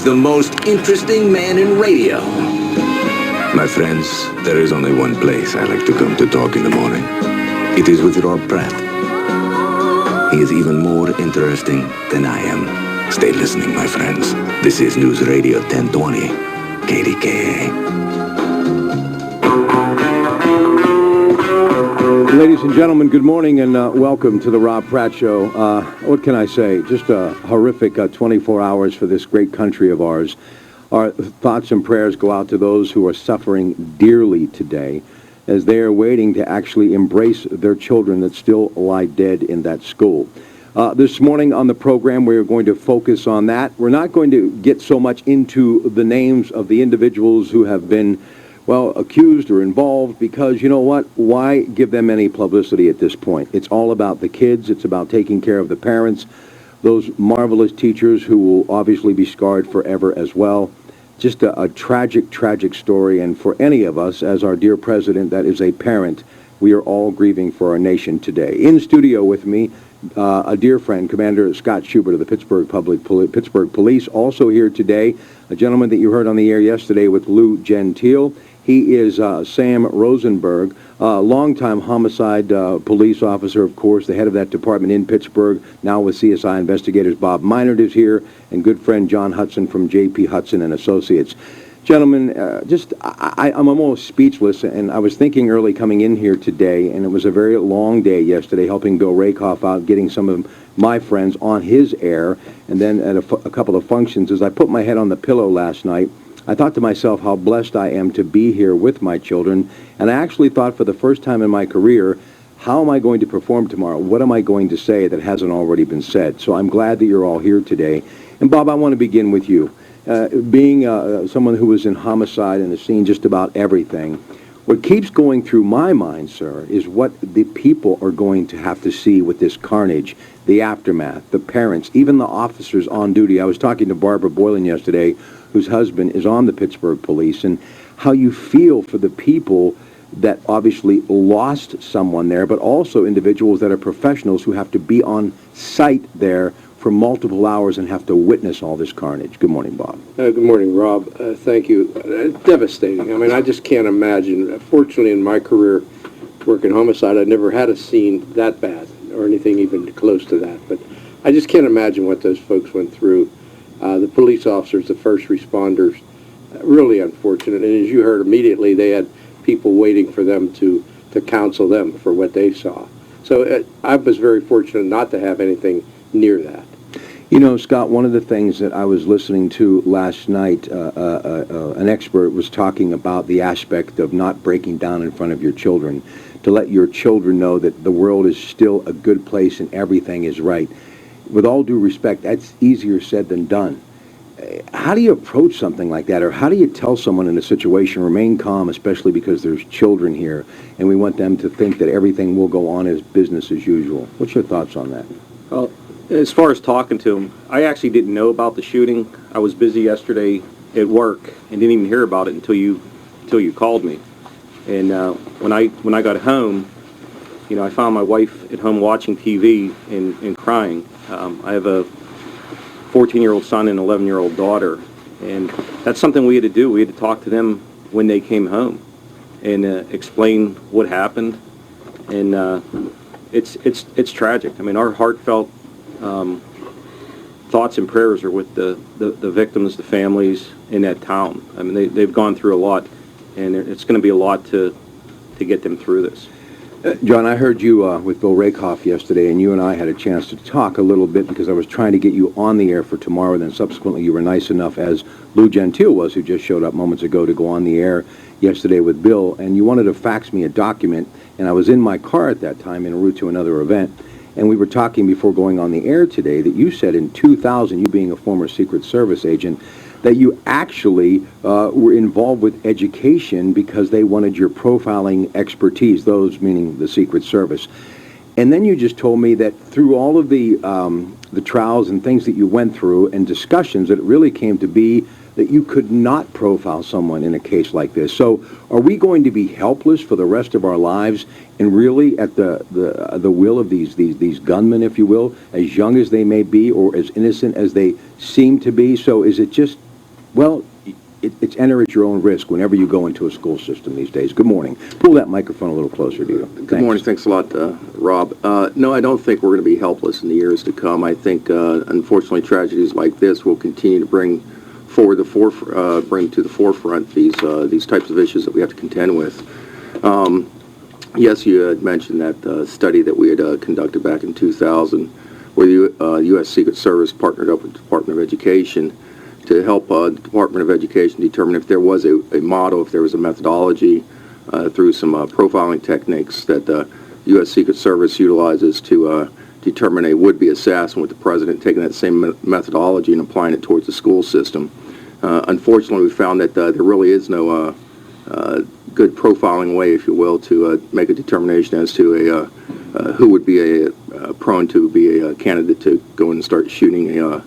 He's the most interesting man in radio. My friends, there is only one place I like to come to talk in the morning. It is with Rob Pratte. He is even more interesting than I am. Stay listening, my friends. This is News Radio 1020, KDKA. Ladies and gentlemen, good morning and welcome to the Rob Pratte Show. What can I say? Just a horrific 24 hours for this great country of ours. Our thoughts and prayers go out to those who are suffering dearly today as they are waiting to actually embrace their children that still lie dead in that school. This morning on the program, we are going to focus on that. We're not going to get so much into the names of the individuals who have been accused or involved, because you know what? Why give them any publicity at this point? It's all about the kids. It's about taking care of the parents, those marvelous teachers who will obviously be scarred forever as well. Just a tragic, tragic story. And for any of us, as our dear president that is a parent, we are all grieving for our nation today. In studio with me, a dear friend, Commander Scott Schubert of the Pittsburgh Police. Also here today, a gentleman that you heard on the air yesterday with Lou Gentile. He is Sam Rosenberg, longtime homicide police officer, of course, the head of that department in Pittsburgh, now with CSI investigators. Bob Meinert is here, and good friend John Hudson from J.P. Hudson and Associates. Gentlemen, I'm almost speechless, and I was thinking early coming in here today, and it was a very long day yesterday, helping Bill Rakoff out, getting some of my friends on his air, and then at a couple of functions. As I put my head on the pillow last night, I thought to myself how blessed I am to be here with my children, and I actually thought for the first time in my career, how am I going to perform tomorrow? What am I going to say that hasn't already been said? So I'm glad that you're all here today. And Bob, I want to begin with you. Being someone who was in homicide and has seen just about everything, what keeps going through my mind, sir, is what the people are going to have to see with this carnage, the aftermath, the parents, even the officers on duty. I was talking to Barbara Boylan yesterday, whose husband is on the Pittsburgh Police, and how you feel for the people that obviously lost someone there, but also individuals that are professionals who have to be on site there for multiple hours and have to witness all this carnage. Good morning, Bob. Good morning, Rob. Thank you. Devastating. I mean, I just can't imagine. Fortunately, in my career working homicide, I never had a scene that bad or anything even close to that. But I just can't imagine what those folks went through. The police officers, the first responders, really unfortunate. And as you heard immediately, they had people waiting for them to counsel them for what they saw. So I was very fortunate not to have anything near that. You know, Scott, one of the things that I was listening to last night, an expert was talking about the aspect of not breaking down in front of your children, to let your children know that the world is still a good place and everything is right. With all due respect, that's easier said than done. How do you approach something like that, or how do you tell someone in a situation, remain calm, especially because there's children here, and we want them to think that everything will go on as business as usual? What's your thoughts on that? Well, as far as talking to him, I actually didn't know about the shooting. I was busy yesterday at work and didn't even hear about it until you called me. And when I got home, you know, I found my wife at home watching TV and crying. I have a 14-year-old son and an 11-year-old daughter, and that's something we had to do. We had to talk to them when they came home and explain what happened. And it's tragic. I mean, our heartfelt thoughts and prayers are with the victims, the families in that town. I mean, they've gone through a lot, and it's going to be a lot to get them through this. John, I heard you with Bill Rakoff yesterday, and you and I had a chance to talk a little bit because I was trying to get you on the air for tomorrow. Then subsequently you were nice enough, as Lou Gentile was, who just showed up moments ago, to go on the air yesterday with Bill, and you wanted to fax me a document, and I was in my car at that time en route to another event, and we were talking before going on the air today that you said in 2000, you being a former Secret Service agent, that you actually were involved with education because they wanted your profiling expertise, those meaning the Secret Service. And then you just told me that through all of the trials and things that you went through and discussions, that it really came to be that you could not profile someone in a case like this. So are we going to be helpless for the rest of our lives and really at the will of these gunmen, if you will, as young as they may be or as innocent as they seem to be? So is it just well, it's enter at your own risk whenever you go into a school system these days. Good morning. Pull that microphone a little closer to you. Good morning. Thanks a lot, Rob. No, I don't think we're going to be helpless in the years to come. I think, unfortunately, tragedies like this will continue to bring to the forefront these types of issues that we have to contend with. Yes, you had mentioned that study that we had conducted back in 2000, where the U.S. Secret Service partnered up with the Department of Education to help the Department of Education determine if there was a model, if there was a methodology through some profiling techniques that the U.S. Secret Service utilizes to determine a would-be assassin, with the president taking that same methodology and applying it towards the school system. Unfortunately, we found that there really is no good profiling way, if you will, to make a determination as to who would be prone to be a candidate to go in and start shooting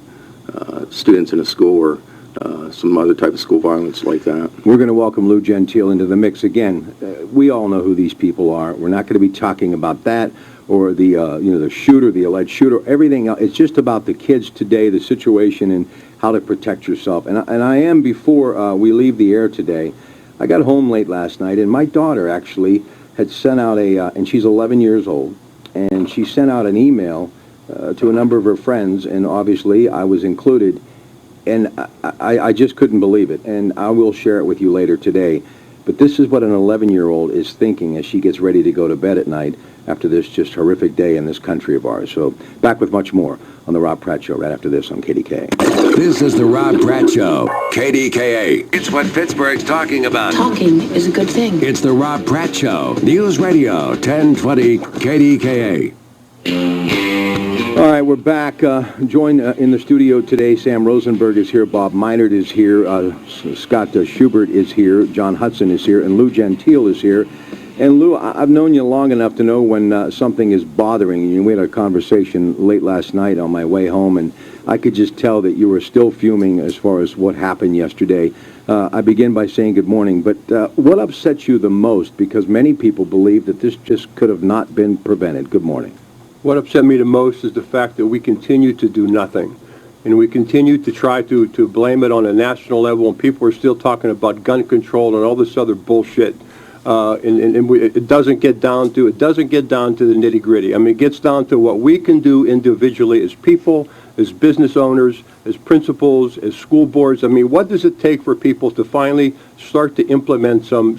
students in a school or some other type of school violence like that. We're going to welcome Lou Gentile into the mix again. We all know who these people are. We're not going to be talking about that or the shooter, the alleged shooter, everything else. It's just about the kids today, the situation, and how to protect yourself. And I am, before we leave the air today, I got home late last night, and my daughter actually had sent out and she's 11 years old, and she sent out an email to a number of her friends, and obviously I was included, and I just couldn't believe it, and I will share it with you later today. But this is what an 11-year-old is thinking as she gets ready to go to bed at night after this just horrific day in this country of ours. So back with much more on The Rob Pratte Show right after this on KDKA. This is The Rob Pratte Show, KDKA. It's what Pittsburgh's talking about. Talking is a good thing. It's The Rob Pratte Show, News Radio 1020 KDKA. All right, we're back. Joined in the studio today, Sam Rosenberg is here, Bob Meinert is here, Scott Schubert is here, John Hudson is here, and Lou Gentile is here. And Lou, I've known you long enough to know when something is bothering you. We had a conversation late last night on my way home, and I could just tell that you were still fuming as far as what happened yesterday. I begin by saying good morning, but what upsets you the most? Because many people believe that this just could have not been prevented. Good morning. What upset me the most is the fact that we continue to do nothing. And we continue to try to blame it on a national level, and people are still talking about gun control and all this other bullshit. It doesn't get down to the nitty-gritty. I mean, it gets down to what we can do individually as people, as business owners, as principals, as school boards. I mean, what does it take for people to finally start to implement some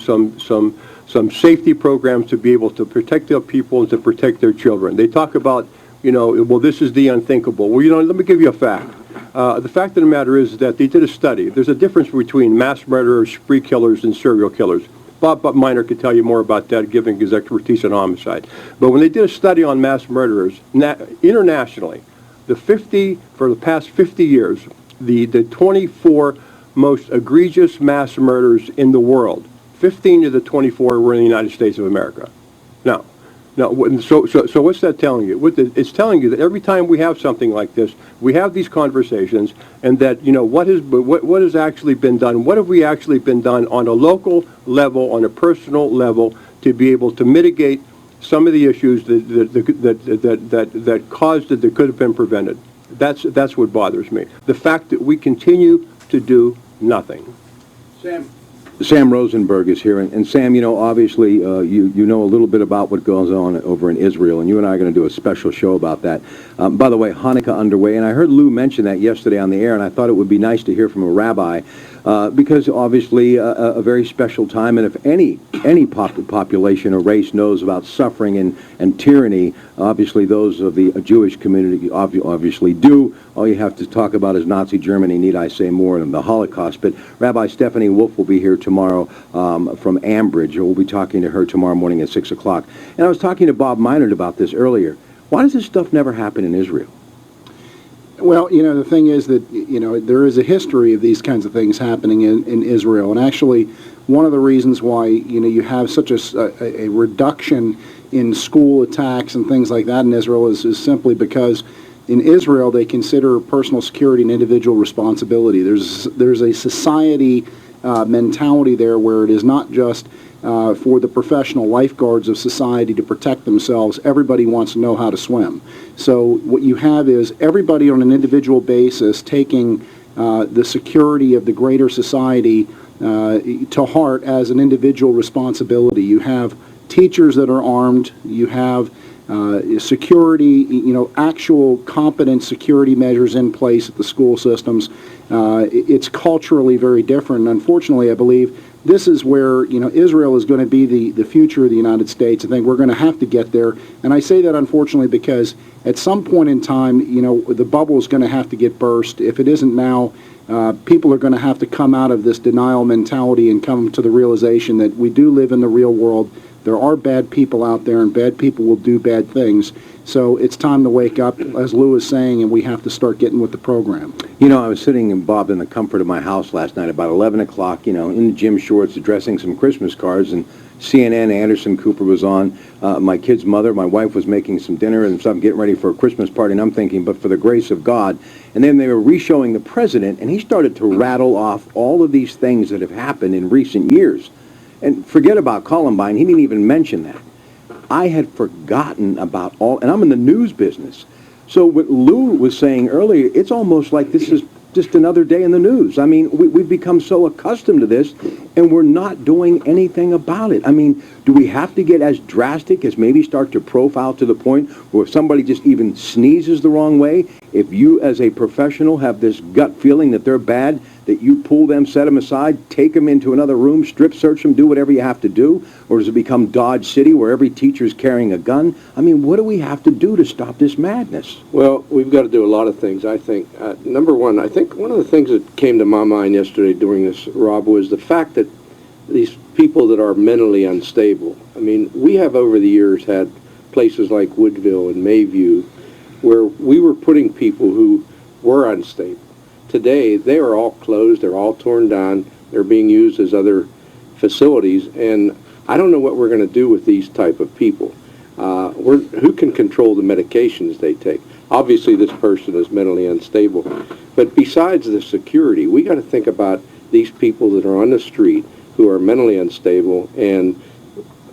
safety programs to be able to protect their people and to protect their children? They talk about, well, this is the unthinkable. Well, let me give you a fact. The fact of the matter is that they did a study. There's a difference between mass murderers, spree killers, and serial killers. Bob Meinert could tell you more about that, given his expertise on homicide. But when they did a study on mass murderers, internationally, for the past 50 years, the 24 most egregious mass murders in the world, 15 of the 24 were in the United States of America. Now, so what's that telling you? It's telling you that every time we have something like this, we have these conversations, and that what has actually been done? What have we actually been done on a local level, on a personal level, to be able to mitigate some of the issues that caused it that could have been prevented? That's what bothers me. The fact that we continue to do nothing. Sam Rosenberg is here, and Sam, obviously you know a little bit about what goes on over in Israel, and you and I are going to do a special show about that. By the way, Hanukkah underway, and I heard Lou mention that yesterday on the air, and I thought it would be nice to hear from a rabbi, because obviously a very special time, and if any population or race knows about suffering and tyranny, obviously those of the Jewish community obviously do. All you have to talk about is Nazi Germany, need I say more, than the Holocaust. But Rabbi Stephanie Wolf will be here tomorrow from Ambridge. We'll be talking to her tomorrow morning at 6 o'clock. And I was talking to Bob Meinert about this earlier. Why does this stuff never happen in Israel? Well, the thing is that, there is a history of these kinds of things happening in Israel. And actually, one of the reasons why, you have such a reduction in school attacks and things like that in Israel is simply because in Israel they consider personal security an individual responsibility. There's a society mentality there where it is not just for the professional lifeguards of society to protect themselves. Everybody wants to know how to swim. So what you have is everybody on an individual basis taking the security of the greater society to heart as an individual responsibility. You have teachers that are armed. You have security, actual competent security measures in place at the school systems. It's culturally very different. And unfortunately, I believe this is where, Israel is going to be the future of the United States. I think we're going to have to get there. And I say that unfortunately because at some point in time, the bubble is going to have to get burst. If it isn't now, people are going to have to come out of this denial mentality and come to the realization that we do live in the real world. There are bad people out there, and bad people will do bad things. So it's time to wake up, as Lou is saying, and we have to start getting with the program. I was sitting, Bob, in the comfort of my house last night about 11 o'clock, in the gym shorts, addressing some Christmas cards, and CNN, Anderson Cooper was on. My kid's mother, my wife, was making some dinner and stuff, getting ready for a Christmas party, and I'm thinking, but for the grace of God. And then they were re-showing the president, and he started to rattle off all of these things that have happened in recent years. And forget about Columbine, he didn't even mention that. I had forgotten about all, and I'm in the news business. So what Lou was saying earlier, it's almost like this is just another day in the news. I mean, we've become so accustomed to this, and we're not doing anything about it. I mean, do we have to get as drastic as maybe start to profile to the point where if somebody just even sneezes the wrong way, if you as a professional have this gut feeling that they're bad, that you pull them, set them aside, take them into another room, strip search them, do whatever you have to do? Or does it become Dodge City where every teacher's carrying a gun? I mean, what do we have to do to stop this madness? Well, we've got to do a lot of things, I think. Number one, I think one of the things that came to my mind yesterday during this, Rob, was the fact that these people that are mentally unstable. I mean, we have over the years had places like Woodville and Mayview where we were putting people who were unstable. Today, they are all closed, they're all torn down, they're being used as other facilities, and I don't know what we're going to do with these type of people. Who can control the medications they take? Obviously, this person is mentally unstable, but besides the security, we got to think about these people that are on the street who are mentally unstable, and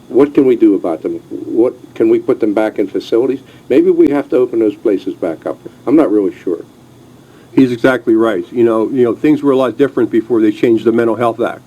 what can we do about them? What can we put them back in facilities? Maybe we have to open those places back up. I'm not really sure. He's exactly right. Things were a lot different before they changed the Mental Health Act.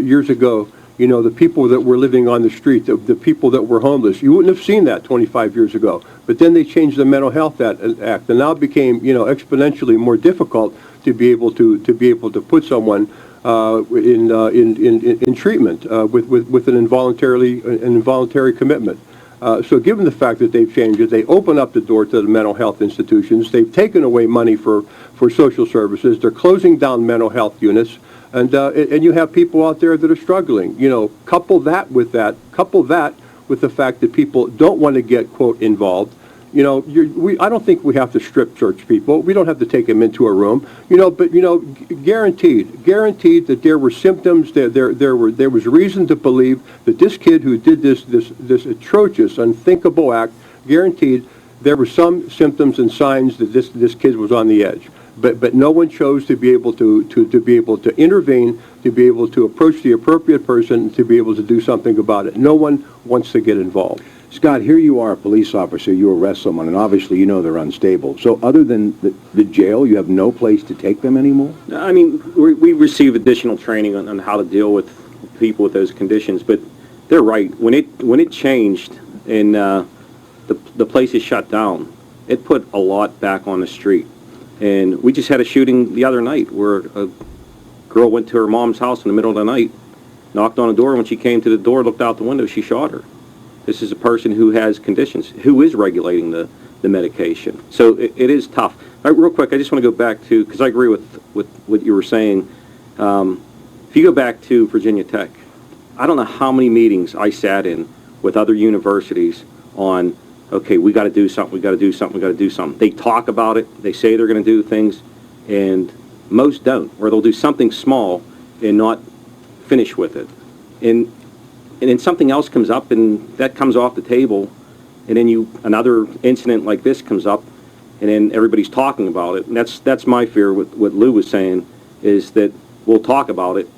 Years ago, the people that were living on the street, the people that were homeless, you wouldn't have seen that 25 years ago. But then they changed the Mental Health Act, and now it became, exponentially more difficult to be able to put someone in treatment with an involuntary commitment. So given the fact that they've changed it, they open up the door to the mental health institutions. They've taken away money for social services. They're closing down mental health units. And you have people out there that are struggling. Couple that with the fact that people don't want to get, quote, involved. I don't think we have to strip search people. We don't have to take them into a room. But guaranteed that there were symptoms. There was reason to believe that this kid who did this atrocious, unthinkable act, guaranteed there were some symptoms and signs that this kid was on the edge. But no one chose to be able to intervene, to be able to approach the appropriate person, to be able to do something about it. No one wants to get involved. Scott, here you are, a police officer, you arrest someone, and obviously they're unstable. So other than the jail, you have no place to take them anymore? I mean, we receive additional training on how to deal with people with those conditions, but they're right. When it changed and the place is shut down, it put a lot back on the street. And we just had a shooting the other night where a girl went to her mom's house in the middle of the night, knocked on the door, and when she came to the door, looked out the window, she shot her. This is a person who has conditions, who is regulating the medication. So it is tough. All right, real quick, I just want to go back to, because I agree with what you were saying. If you go back to Virginia Tech, I don't know how many meetings I sat in with other universities on, okay, we got to do something, we got to do something, we got to do something. They talk about it, they say they're going to do things, and most don't, or they'll do something small and not finish with it. And then something else comes up, and that comes off the table, and then another incident like this comes up, and then everybody's talking about it. And that's my fear with what Lou was saying, is that we'll talk about it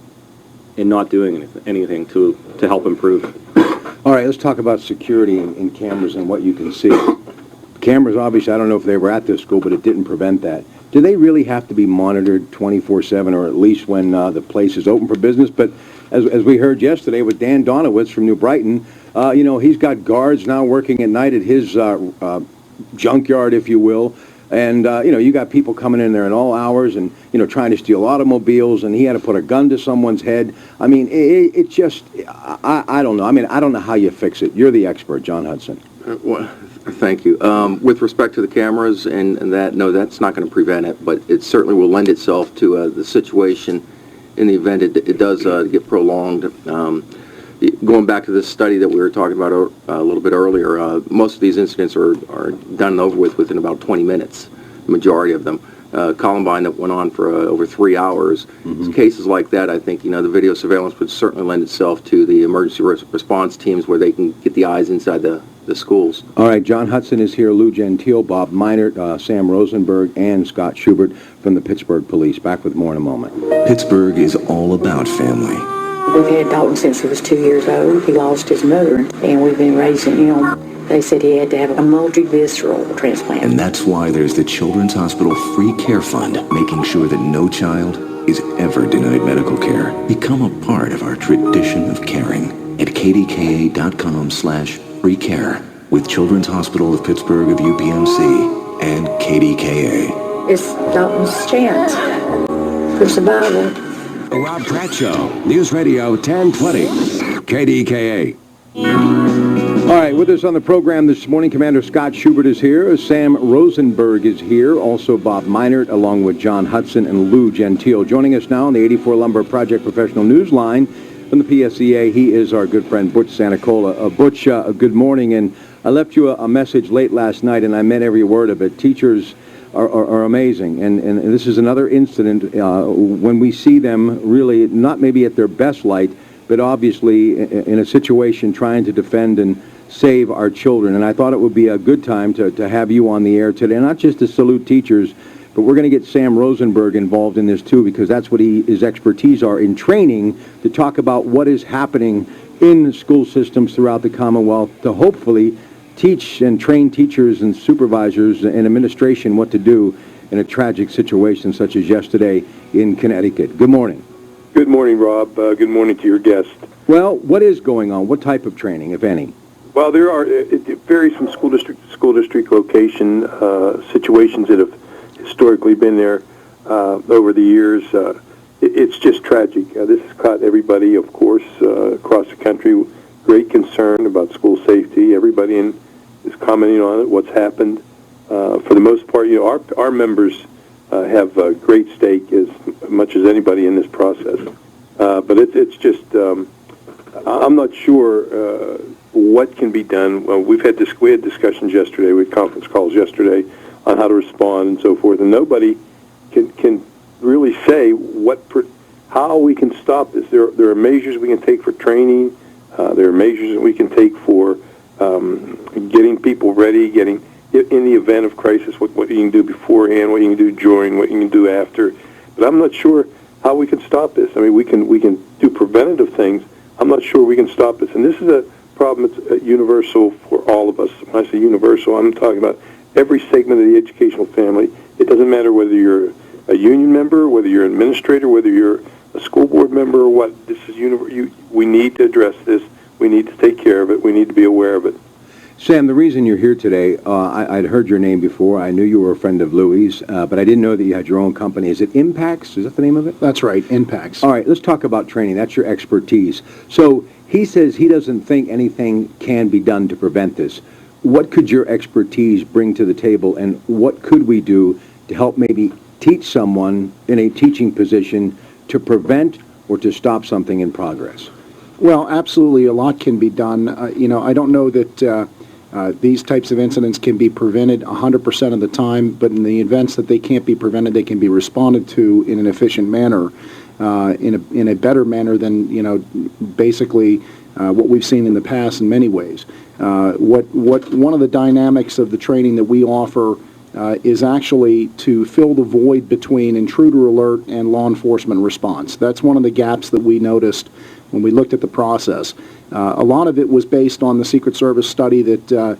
and not doing anything to help improve it. All right, let's talk about security and cameras and what you can see. Cameras, obviously, I don't know if they were at this school, but it didn't prevent that. do they really have to be monitored 24/7, or at least when the place is open for business? But as we heard yesterday with Dan Donowitz from New Brighton, he's got guards now working at night at his junkyard, if you will. And, you got people coming in there at all hours and, trying to steal automobiles, and he had to put a gun to someone's head. I mean, it just, I don't know. I mean, I don't know how you fix it. You're the expert, John Hudson. Well, thank you. With respect to the cameras and that, no, that's not going to prevent it, but it certainly will lend itself to the situation in the event it does get prolonged. Going back to this study that we were talking about a little bit earlier, most of these incidents are done and over with within about 20 minutes, the majority of them. Columbine that went on for over 3 hours. Cases like that, I think, the video surveillance would certainly lend itself to the emergency response teams where they can get the eyes inside the schools. All right, John Hudson is here, Lou Gentile, Bob Meinert, Sam Rosenberg, and Scott Schubert from the Pittsburgh Police. Back with more in a moment. Pittsburgh is all about family. We've had Dalton since he was 2 years old. He lost his mother, and we've been raising him. They said he had to have a multi-visceral transplant. And that's why there's the Children's Hospital Free Care Fund, making sure that no child is ever denied medical care. Become a part of our tradition of caring at kdka.com/free care with Children's Hospital of Pittsburgh of UPMC and KDKA. It's Dalton's chance for survival. The Rob Pratte Show, News Radio 1020, KDKA. All right, with us on the program this morning, Commander Scott Schubert is here. Sam Rosenberg is here. Also Bob Meinert, along with John Hudson and Lou Gentile. Joining us now on the 84 Lumber Project Professional Newsline from the PSEA, he is our good friend Butch Santacola. Butch, good morning. And I left you a message late last night, and I meant every word of it. Teachers are amazing, and this is another incident when we see them really not maybe at their best light, but obviously in a situation trying to defend and save our children. And I thought it would be a good time to have you on the air today, not just to salute teachers, but we're going to get Sam Rosenberg involved in this too, because that's what his expertise are in training, to talk about what is happening in school systems throughout the Commonwealth to hopefully teach and train teachers and supervisors and administration what to do in a tragic situation such as yesterday in Connecticut. Good morning. Good morning, Rob. Good morning to your guest. Well, what is going on? What type of training, if any? Well, it varies from school district to school district location, situations that have historically been there over the years. It's just tragic. This has caught everybody, of course, across the country. Great concern about school safety. Everybody is commenting on it, what's happened. For the most part, our members have a great stake as much as anybody in this process. But it's just, I'm not sure what can be done. Well, we had discussions yesterday, we had conference calls yesterday on how to respond and so forth, and nobody can really say how we can stop this. There are measures we can take for training. There are measures that we can take for getting people ready, getting in the event of crisis, what you can do beforehand, what you can do during, what you can do after. But I'm not sure how we can stop this. I mean, we can do preventative things. I'm not sure we can stop this. And this is a problem that's universal for all of us. When I say universal, I'm talking about every segment of the educational family. It doesn't matter whether you're a union member, whether you're an administrator, whether you're a school board member or what. This is we need to address this. We need to take care of it. We need to be aware of it. Sam, the reason you're here today, I'd heard your name before. I knew you were a friend of Louie's, but I didn't know that you had your own company. Is it Impacts? Is that the name of it? That's right, Impacts. All right, let's talk about training. That's your expertise. So he says he doesn't think anything can be done to prevent this. What could your expertise bring to the table, and what could we do to help maybe teach someone in a teaching position to prevent or to stop something in progress? Well, absolutely, a lot can be done. I don't know that these types of incidents can be prevented 100% of the time, but in the events that they can't be prevented, they can be responded to in an efficient manner, in a better manner than basically what we've seen in the past in many ways. One of the dynamics of the training that we offer is actually to fill the void between intruder alert and law enforcement response. That's one of the gaps that we noticed when we looked at the process. A lot of it was based on the Secret Service study that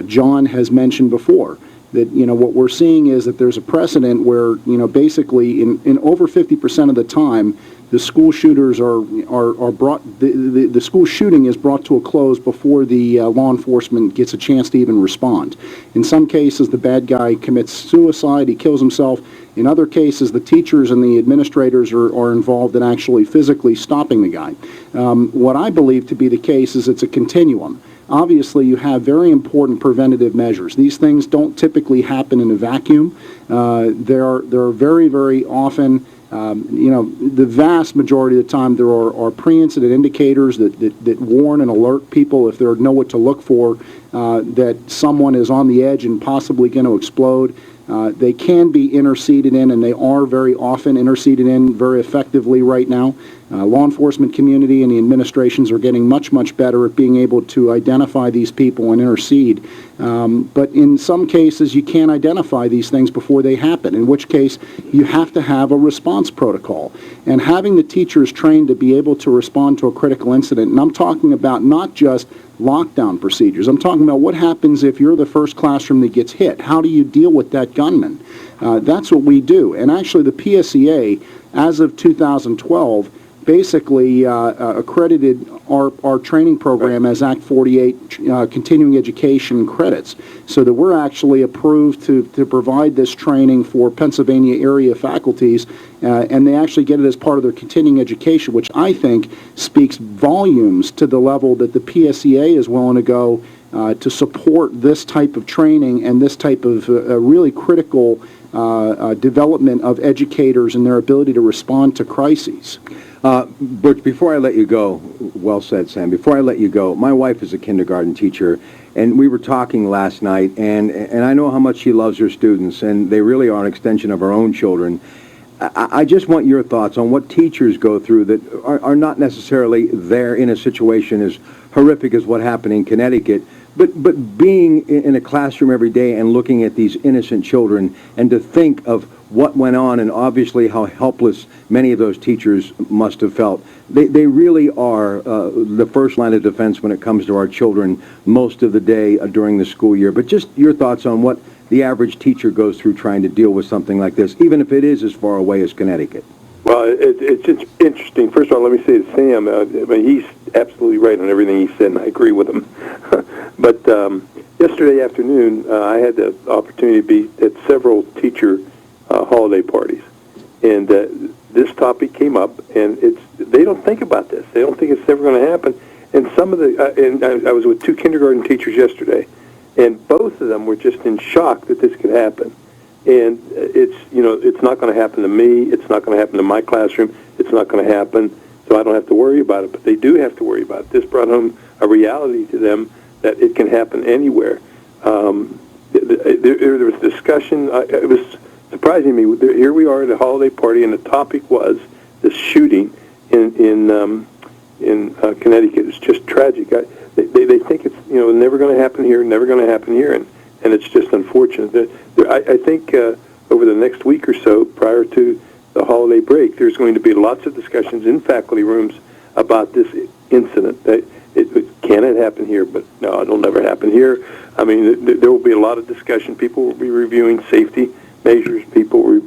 John has mentioned before, that, what we're seeing is that there's a precedent where, basically in over 50% of the time, the school shooters are brought, the school shooting is brought to a close before the law enforcement gets a chance to even respond. In some cases, the bad guy commits suicide, he kills himself. In other cases, the teachers and the administrators are involved in actually physically stopping the guy. What I believe to be the case is it's a continuum. Obviously, you have very important preventative measures. These things don't typically happen in a vacuum. They're very, very often, the vast majority of the time, there are pre-incident indicators that warn and alert people if they know what to look for, that someone is on the edge and possibly going to explode. They can be interceded in, and they are very often interceded in very effectively right now. Law enforcement community and the administrations are getting much, much better at being able to identify these people and intercede. But in some cases, you can't identify these things before they happen, in which case you have to have a response protocol. And having the teachers trained to be able to respond to a critical incident, and I'm talking about not just lockdown procedures. I'm talking about what happens if you're the first classroom that gets hit. How do you deal with that gunman? That's what we do. And actually, the PSEA, as of 2012, basically accredited our training program as Act 48 continuing education credits, so that we're actually approved to provide this training for Pennsylvania area faculties, and they actually get it as part of their continuing education, which I think speaks volumes to the level that the PSEA is willing to go to support this type of training and this type of really critical development of educators and their ability to respond to crises. Butch, before I let you go, well said, Sam, before I let you go, my wife is a kindergarten teacher, and we were talking last night, and I know how much she loves her students, and they really are an extension of our own children. I just want your thoughts on what teachers go through that are not necessarily there in a situation as horrific as what happened in Connecticut, but being in a classroom every day and looking at these innocent children, and to think of what went on and obviously how helpless many of those teachers must have felt. They really are the first line of defense when it comes to our children most of the day during the school year. But just your thoughts on what the average teacher goes through trying to deal with something like this, even if it is as far away as Connecticut. Well, it's interesting. First of all, let me say to Sam, he's absolutely right on everything he said, and I agree with him. But yesterday afternoon, I had the opportunity to be at several teacher holiday parties, and this topic came up, and they don't think about this. They don't think it's ever going to happen. And some of the, I was with two kindergarten teachers yesterday, and both of them were just in shock that this could happen. And it's not going to happen to me. It's not going to happen to my classroom. It's not going to happen, so I don't have to worry about it. But they do have to worry about it. This brought home a reality to them that it can happen anywhere. There was discussion. It was surprising me. Here we are at a holiday party, and the topic was the shooting in Connecticut. It's just tragic. They think it's never going to happen here, never going to happen here, and it's just unfortunate. I think over the next week or so, prior to the holiday break, there's going to be lots of discussions in faculty rooms about this incident. Can it happen here? But no, it'll never happen here. I mean, there will be a lot of discussion. People will be reviewing safety measures. People will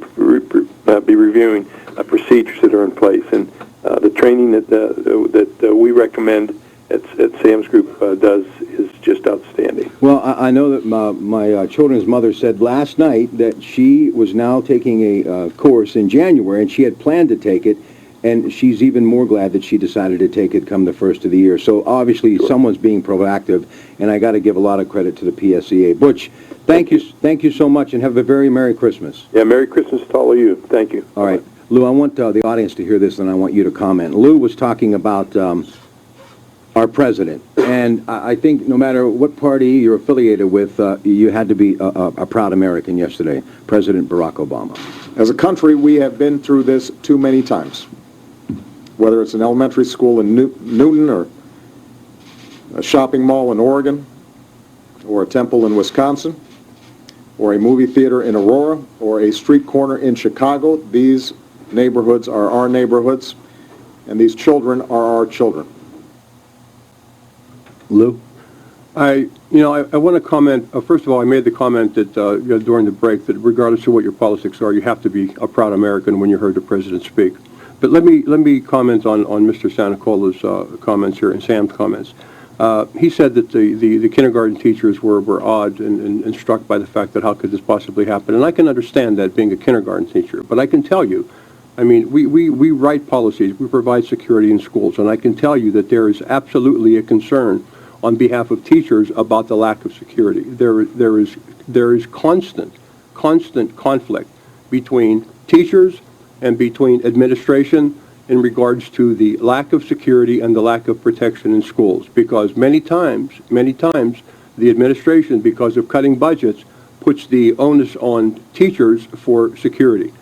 be reviewing procedures that are in place, and the training that we recommend at Sam's group does is just outstanding. Well, I know that my children's mother said last night that she was now taking a course in January, and she had planned to take it, and she's even more glad that she decided to take it come the first of the year. So obviously someone's being proactive, and I got to give a lot of credit to the PSEA. Butch, thank you so much, and have a very Merry Christmas. Yeah, Merry Christmas to all of you. Thank you. All right. Lou, I want the audience to hear this, and I want you to comment. Lou was talking about our president, and I think no matter what party you're affiliated with, you had to be a proud American yesterday, President Barack Obama. As a country, we have been through this too many times, whether it's an elementary school in Newton, or a shopping mall in Oregon, or a temple in Wisconsin, or a movie theater in Aurora, or a street corner in Chicago. These neighborhoods are our neighborhoods, and these children are our children. Lou? I I want to comment. First of all, I made the comment that during the break that regardless of what your politics are, you have to be a proud American when you heard the president speak. But let me comment on Mr. Sanacola's comments here and Sam's comments. He said that the kindergarten teachers were awed and struck by the fact that how could this possibly happen. And I can understand that being a kindergarten teacher. But I can tell you, I mean, we write policies, we provide security in schools, and I can tell you that there is absolutely a concern on behalf of teachers about the lack of security. There is constant conflict between teachers and between administration in regards to the lack of security and the lack of protection in schools, because many times, the administration, because of cutting budgets, puts the onus on teachers for security.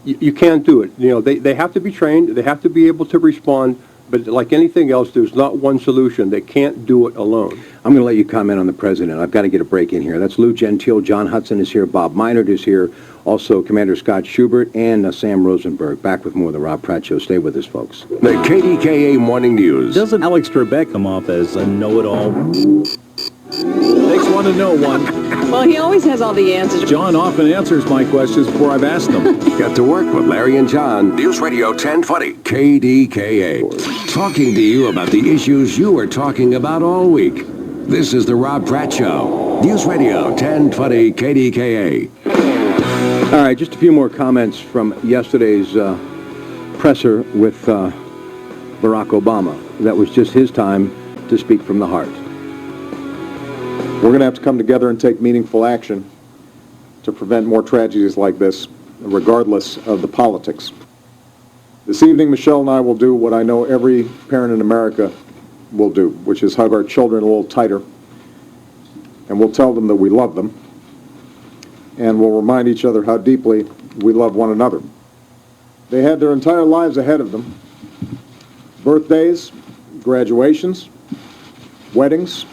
You can't do it. They have to be trained, they have to be able to respond, but like anything else, there's not one solution. They can't do it alone. I'm going to let you comment on the president. I've got to get a break in here. That's Lou Gentile, John Hudson is here, Bob Meinert is here, also Commander Scott Schubert, and Sam Rosenberg. Back with more of the Rob Pratt Show. Stay with us, folks. The KDKA Morning News. Doesn't Alex Trebek come off as a know-it-all? Takes one to know one. Well, he always has all the answers. John often answers my questions before I've asked them. Get to work with Larry and John. News Radio 1020 KDKA. Talking to you about the issues you were talking about all week. This is the Rob Pratt Show. News Radio 1020 KDKA. All right, just a few more comments from yesterday's presser with Barack Obama. That was just his time to speak from the heart. We're going to have to come together and take meaningful action to prevent more tragedies like this, regardless of the politics. This evening, Michelle and I will do what I know every parent in America will do, which is hug our children a little tighter, and we'll tell them that we love them, and we'll remind each other how deeply we love one another. They had their entire lives ahead of them. Birthdays, graduations, weddings,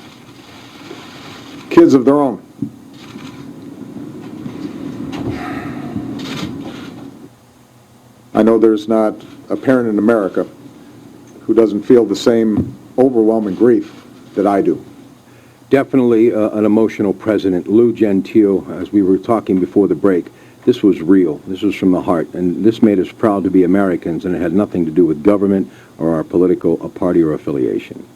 kids of their own. I know there's not a parent in America who doesn't feel the same overwhelming grief that I do. Definitely an emotional president. Lou Gentile, as we were talking before the break, this was real. This was from the heart. And this made us proud to be Americans, and it had nothing to do with government or our political party or affiliation.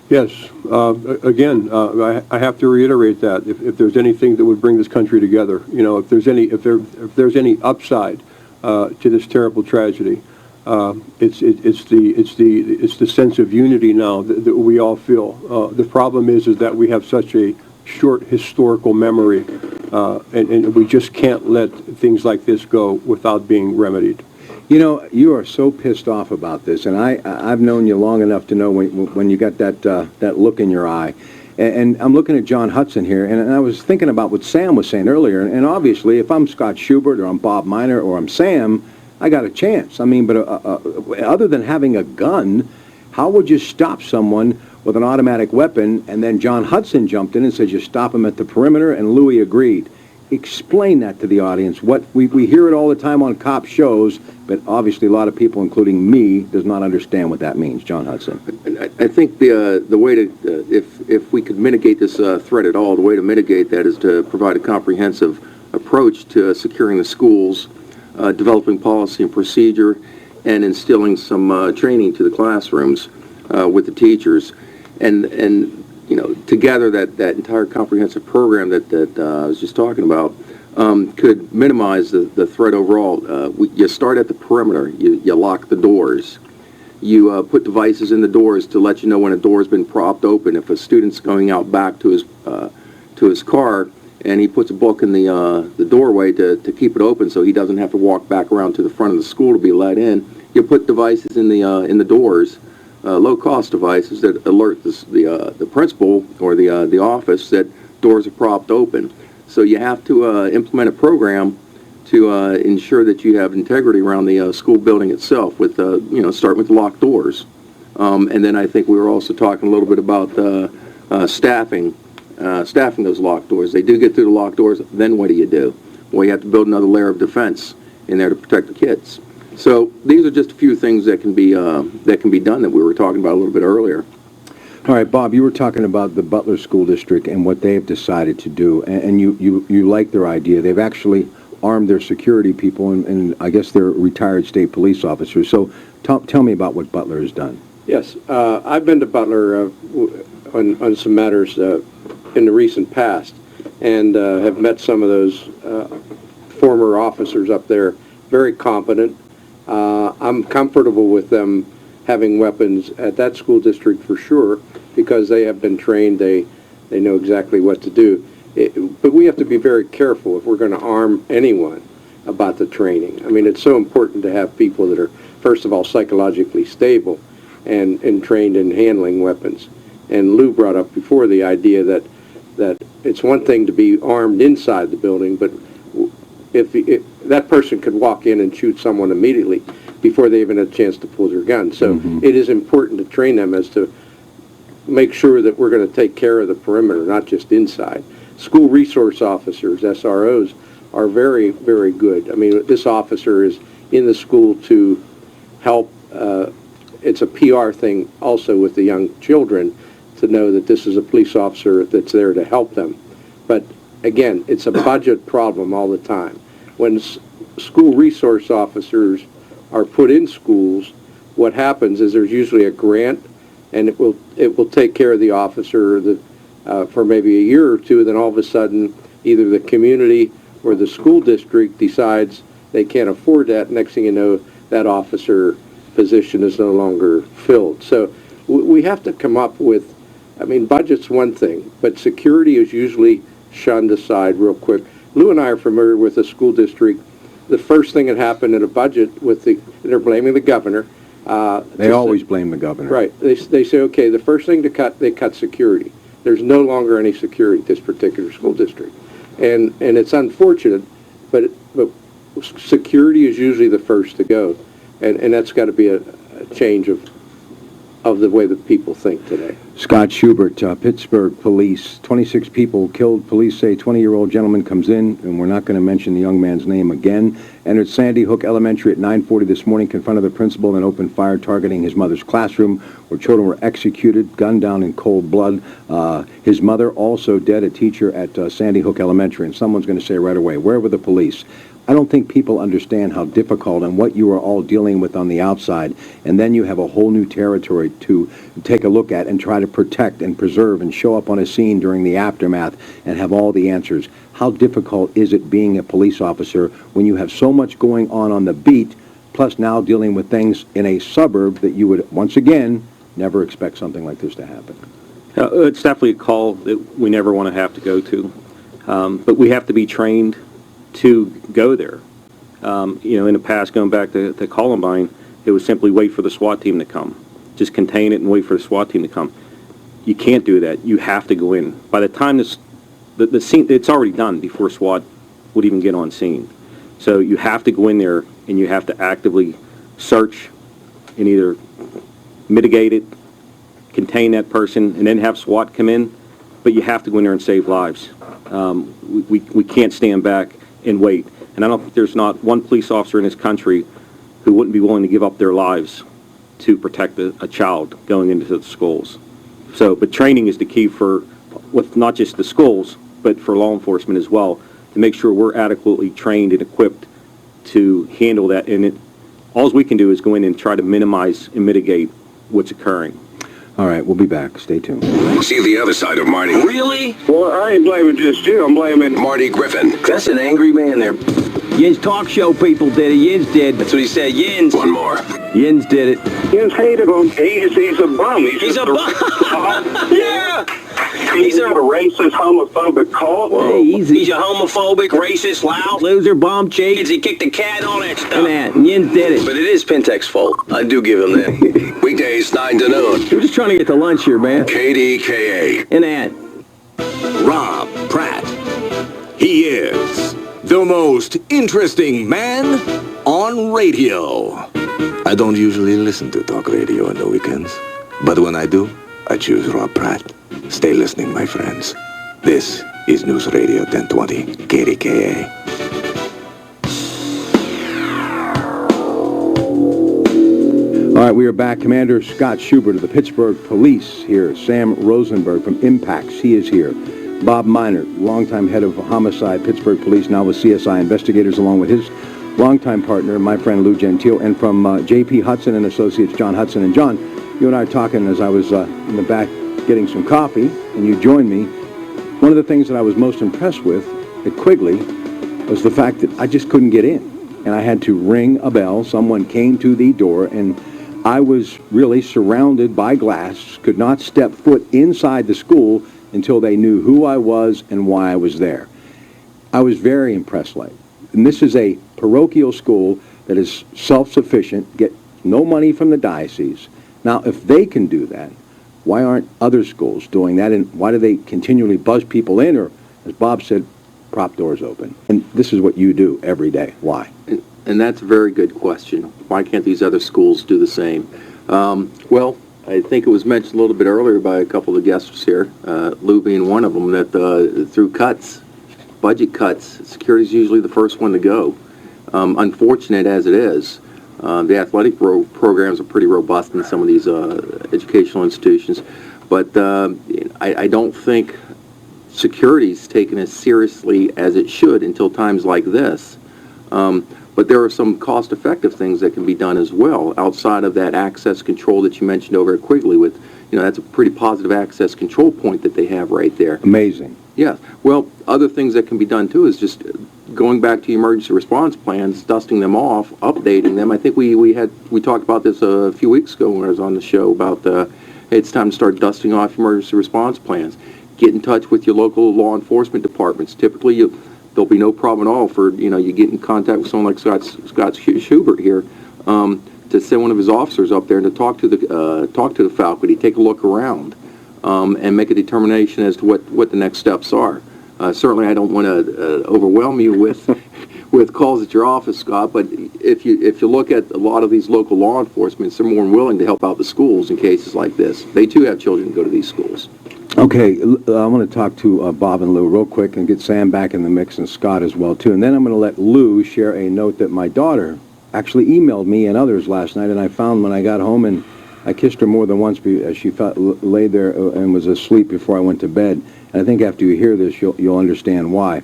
Yes. Again, I have to reiterate that if there's anything that would bring this country together, if there's any upside to this terrible tragedy, it's the sense of unity now that we all feel. The problem is that we have such a short historical memory, and we just can't let things like this go without being remedied. You are so pissed off about this, and I've known you long enough to know when you got that look in your eye. And I'm looking at John Hudson here, and I was thinking about what Sam was saying earlier. And obviously, if I'm Scott Schubert or I'm Bob Meinert or I'm Sam, I got a chance. I mean, but other than having a gun, how would you stop someone with an automatic weapon? And then John Hudson jumped in and said, you stop him at the perimeter, and Louis agreed. Explain that to the audience. What we hear it all the time on cop shows, but obviously a lot of people, including me, does not understand what that means. John Hudson. I think the way to, if we could mitigate this threat at all, the way to mitigate that is to provide a comprehensive approach to securing the schools, developing policy and procedure, and instilling some training to the classrooms with the teachers, and to gather that entire comprehensive program that I was just talking about could minimize the threat overall. You start at the perimeter. You lock the doors. You put devices in the doors to let you know when a door's been propped open. If a student's going out back to his car and he puts a book in the doorway to keep it open so he doesn't have to walk back around to the front of the school to be let in, you put devices in the doors. Low-cost devices that alert the principal or the office that doors are propped open. So you have to implement a program to ensure that you have integrity around the school building itself. With start with locked doors, and then I think we were also talking a little bit about staffing those locked doors. They do get through the locked doors. Then what do? Well, you have to build another layer of defense in there to protect the kids. So these are just a few things that can be done that we were talking about a little bit earlier. All right, Bob, you were talking about the Butler School District and what they have decided to do, and you like their idea. They've actually armed their security people, and I guess they're retired state police officers. So tell me about what Butler has done. Yes, I've been to Butler on some matters in the recent past, and have met some of those former officers up there, very competent. I'm comfortable with them having weapons at that school district for sure, because they have been trained, they know exactly what to do. But we have to be very careful if we're going to arm anyone about the training. I mean, it's so important to have people that are, first of all, psychologically stable and trained in handling weapons. And Lou brought up before the idea that it's one thing to be armed inside the building, but if that person could walk in and shoot someone immediately before they even had a chance to pull their gun. So it is important to train them as to make sure that we're going to take care of the perimeter, not just inside. School resource officers, SROs, are very, very good. I mean, this officer is in the school to help. It's a PR thing also with the young children to know that this is a police officer that's there to help them. But again, it's a budget problem all the time. When school resource officers are put in schools, what happens is there's usually a grant, and it will take care of the officer for maybe a year or two. Then all of a sudden, either the community or the school district decides they can't afford that. Next thing you know, that officer position is no longer filled. So we have to come up with, I mean, budget's one thing, but security is usually shunned aside real quick. Lou and I are familiar with a school district. The first thing that happened in a budget they're blaming the governor. They always blame the governor. Right. They say, okay, the first thing to cut, they cut security. There's no longer any security at this particular school district. And it's unfortunate, but security is usually the first to go. And that's got to be a change of the way that people think today. Scott Schubert, Pittsburgh police, 26 people killed. Police say 20-year-old gentleman comes in, and we're not going to mention the young man's name again, entered Sandy Hook Elementary at 9:40 this morning, confronted the principal, and opened fire targeting his mother's classroom, where children were executed, gunned down in cold blood. His mother also dead, a teacher at Sandy Hook Elementary. And someone's going to say right away, where were the police? I don't think people understand how difficult and what you are all dealing with on the outside, and then you have a whole new territory to take a look at and try to protect and preserve and show up on a scene during the aftermath and have all the answers. How difficult is it being a police officer when you have so much going on the beat, plus now dealing with things in a suburb that you would, once again, never expect something like this to happen? It's definitely a call that we never want to have to go to, but we have to be trained to go there. In the past, going back to Columbine, it was simply wait for the SWAT team to come. Just contain it and wait for the SWAT team to come. You can't do that. You have to go in. By the time the scene, it's already done before SWAT would even get on scene. So you have to go in there and you have to actively search and either mitigate it, contain that person, and then have SWAT come in. But you have to go in there and save lives. We can't stand back and wait. And I don't think there's not one police officer in this country who wouldn't be willing to give up their lives to protect a child going into the schools. But training is the key with not just the schools, but for law enforcement as well, to make sure we're adequately trained and equipped to handle that. And all we can do is go in and try to minimize and mitigate what's occurring. All right, we'll be back. Stay tuned. See the other side of Marty. Really? Well, I ain't blaming just you. I'm blaming Marty Griffin. That's an angry man there. Yin's talk show people did it. Yin's did. That's what he said. Yin's. One more. Yin's did it. Yin's hated him. He's a bum. He's a bum. Yeah. He's a racist, homophobic cult. Hey, easy. He's a homophobic, racist, loud loser, bomb cheeks. He kicked the cat, all that stuff. And that. Yin's did it. But it is Pentec's fault. I do give him that. Weekdays 9 to noon. We're just trying to get to lunch here, man. KDKA. And that. Rob Pratt. He is the most interesting man on radio. I don't usually listen to talk radio on the weekends, but when I do, I choose Rob Pratt. Stay listening, my friends. This is News Radio 1020, KDKA. All right, we are back. Commander Scott Schubert of the Pittsburgh Police here. Sam Rosenberg from Impacts, he is here. Bob Miner, longtime head of homicide, Pittsburgh Police, now with CSI investigators, along with his longtime partner, my friend Lou Gentile, and from J.P. Hudson and Associates, John Hudson. And John, you and I are talking as I was in the back getting some coffee, and you joined me. One of the things that I was most impressed with at Quigley was the fact that I just couldn't get in. And I had to ring a bell. Someone came to the door, and I was really surrounded by glass, could not step foot inside the school until they knew who I was and why I was there. I was very impressed, and this is a parochial school that is self-sufficient, get no money from the diocese. Now, if they can do that, why aren't other schools doing that, and why do they continually buzz people in, or, as Bob said, prop doors open? And this is what you do every day. Why? And that's a very good question. Why can't these other schools do the same? Well, I think it was mentioned a little bit earlier by a couple of guests here, Lou being one of them, that through cuts, budget cuts, security is usually the first one to go. Unfortunate as it is, the athletic programs are pretty robust in some of these educational institutions, but I don't think security is taken as seriously as it should until times like this. But there are some cost-effective things that can be done as well outside of that access control that you mentioned over at Quigley. With, that's a pretty positive access control point that they have right there. Amazing. Yeah. Well, other things that can be done too is just going back to emergency response plans, dusting them off, updating them. I think we talked about this a few weeks ago when I was on the show about hey, it's time to start dusting off emergency response plans. Get in touch with your local law enforcement departments. Typically, there'll be no problem at all for, you get in contact with someone like Scott Schubert here, to send one of his officers up there and to talk to the faculty, take a look around, and make a determination as to what the next steps are. Certainly, I don't want to overwhelm you with calls at your office, Scott, but if you look at a lot of these local law enforcement, they're more than willing to help out the schools in cases like this. They too have children who go to these schools. Okay, I want to talk to Bob and Lou real quick and get Sam back in the mix and Scott as well, too. And then I'm going to let Lou share a note that my daughter actually emailed me and others last night, and I found when I got home, and I kissed her more than once as she lay there and was asleep before I went to bed. And I think after you hear this, you'll understand why.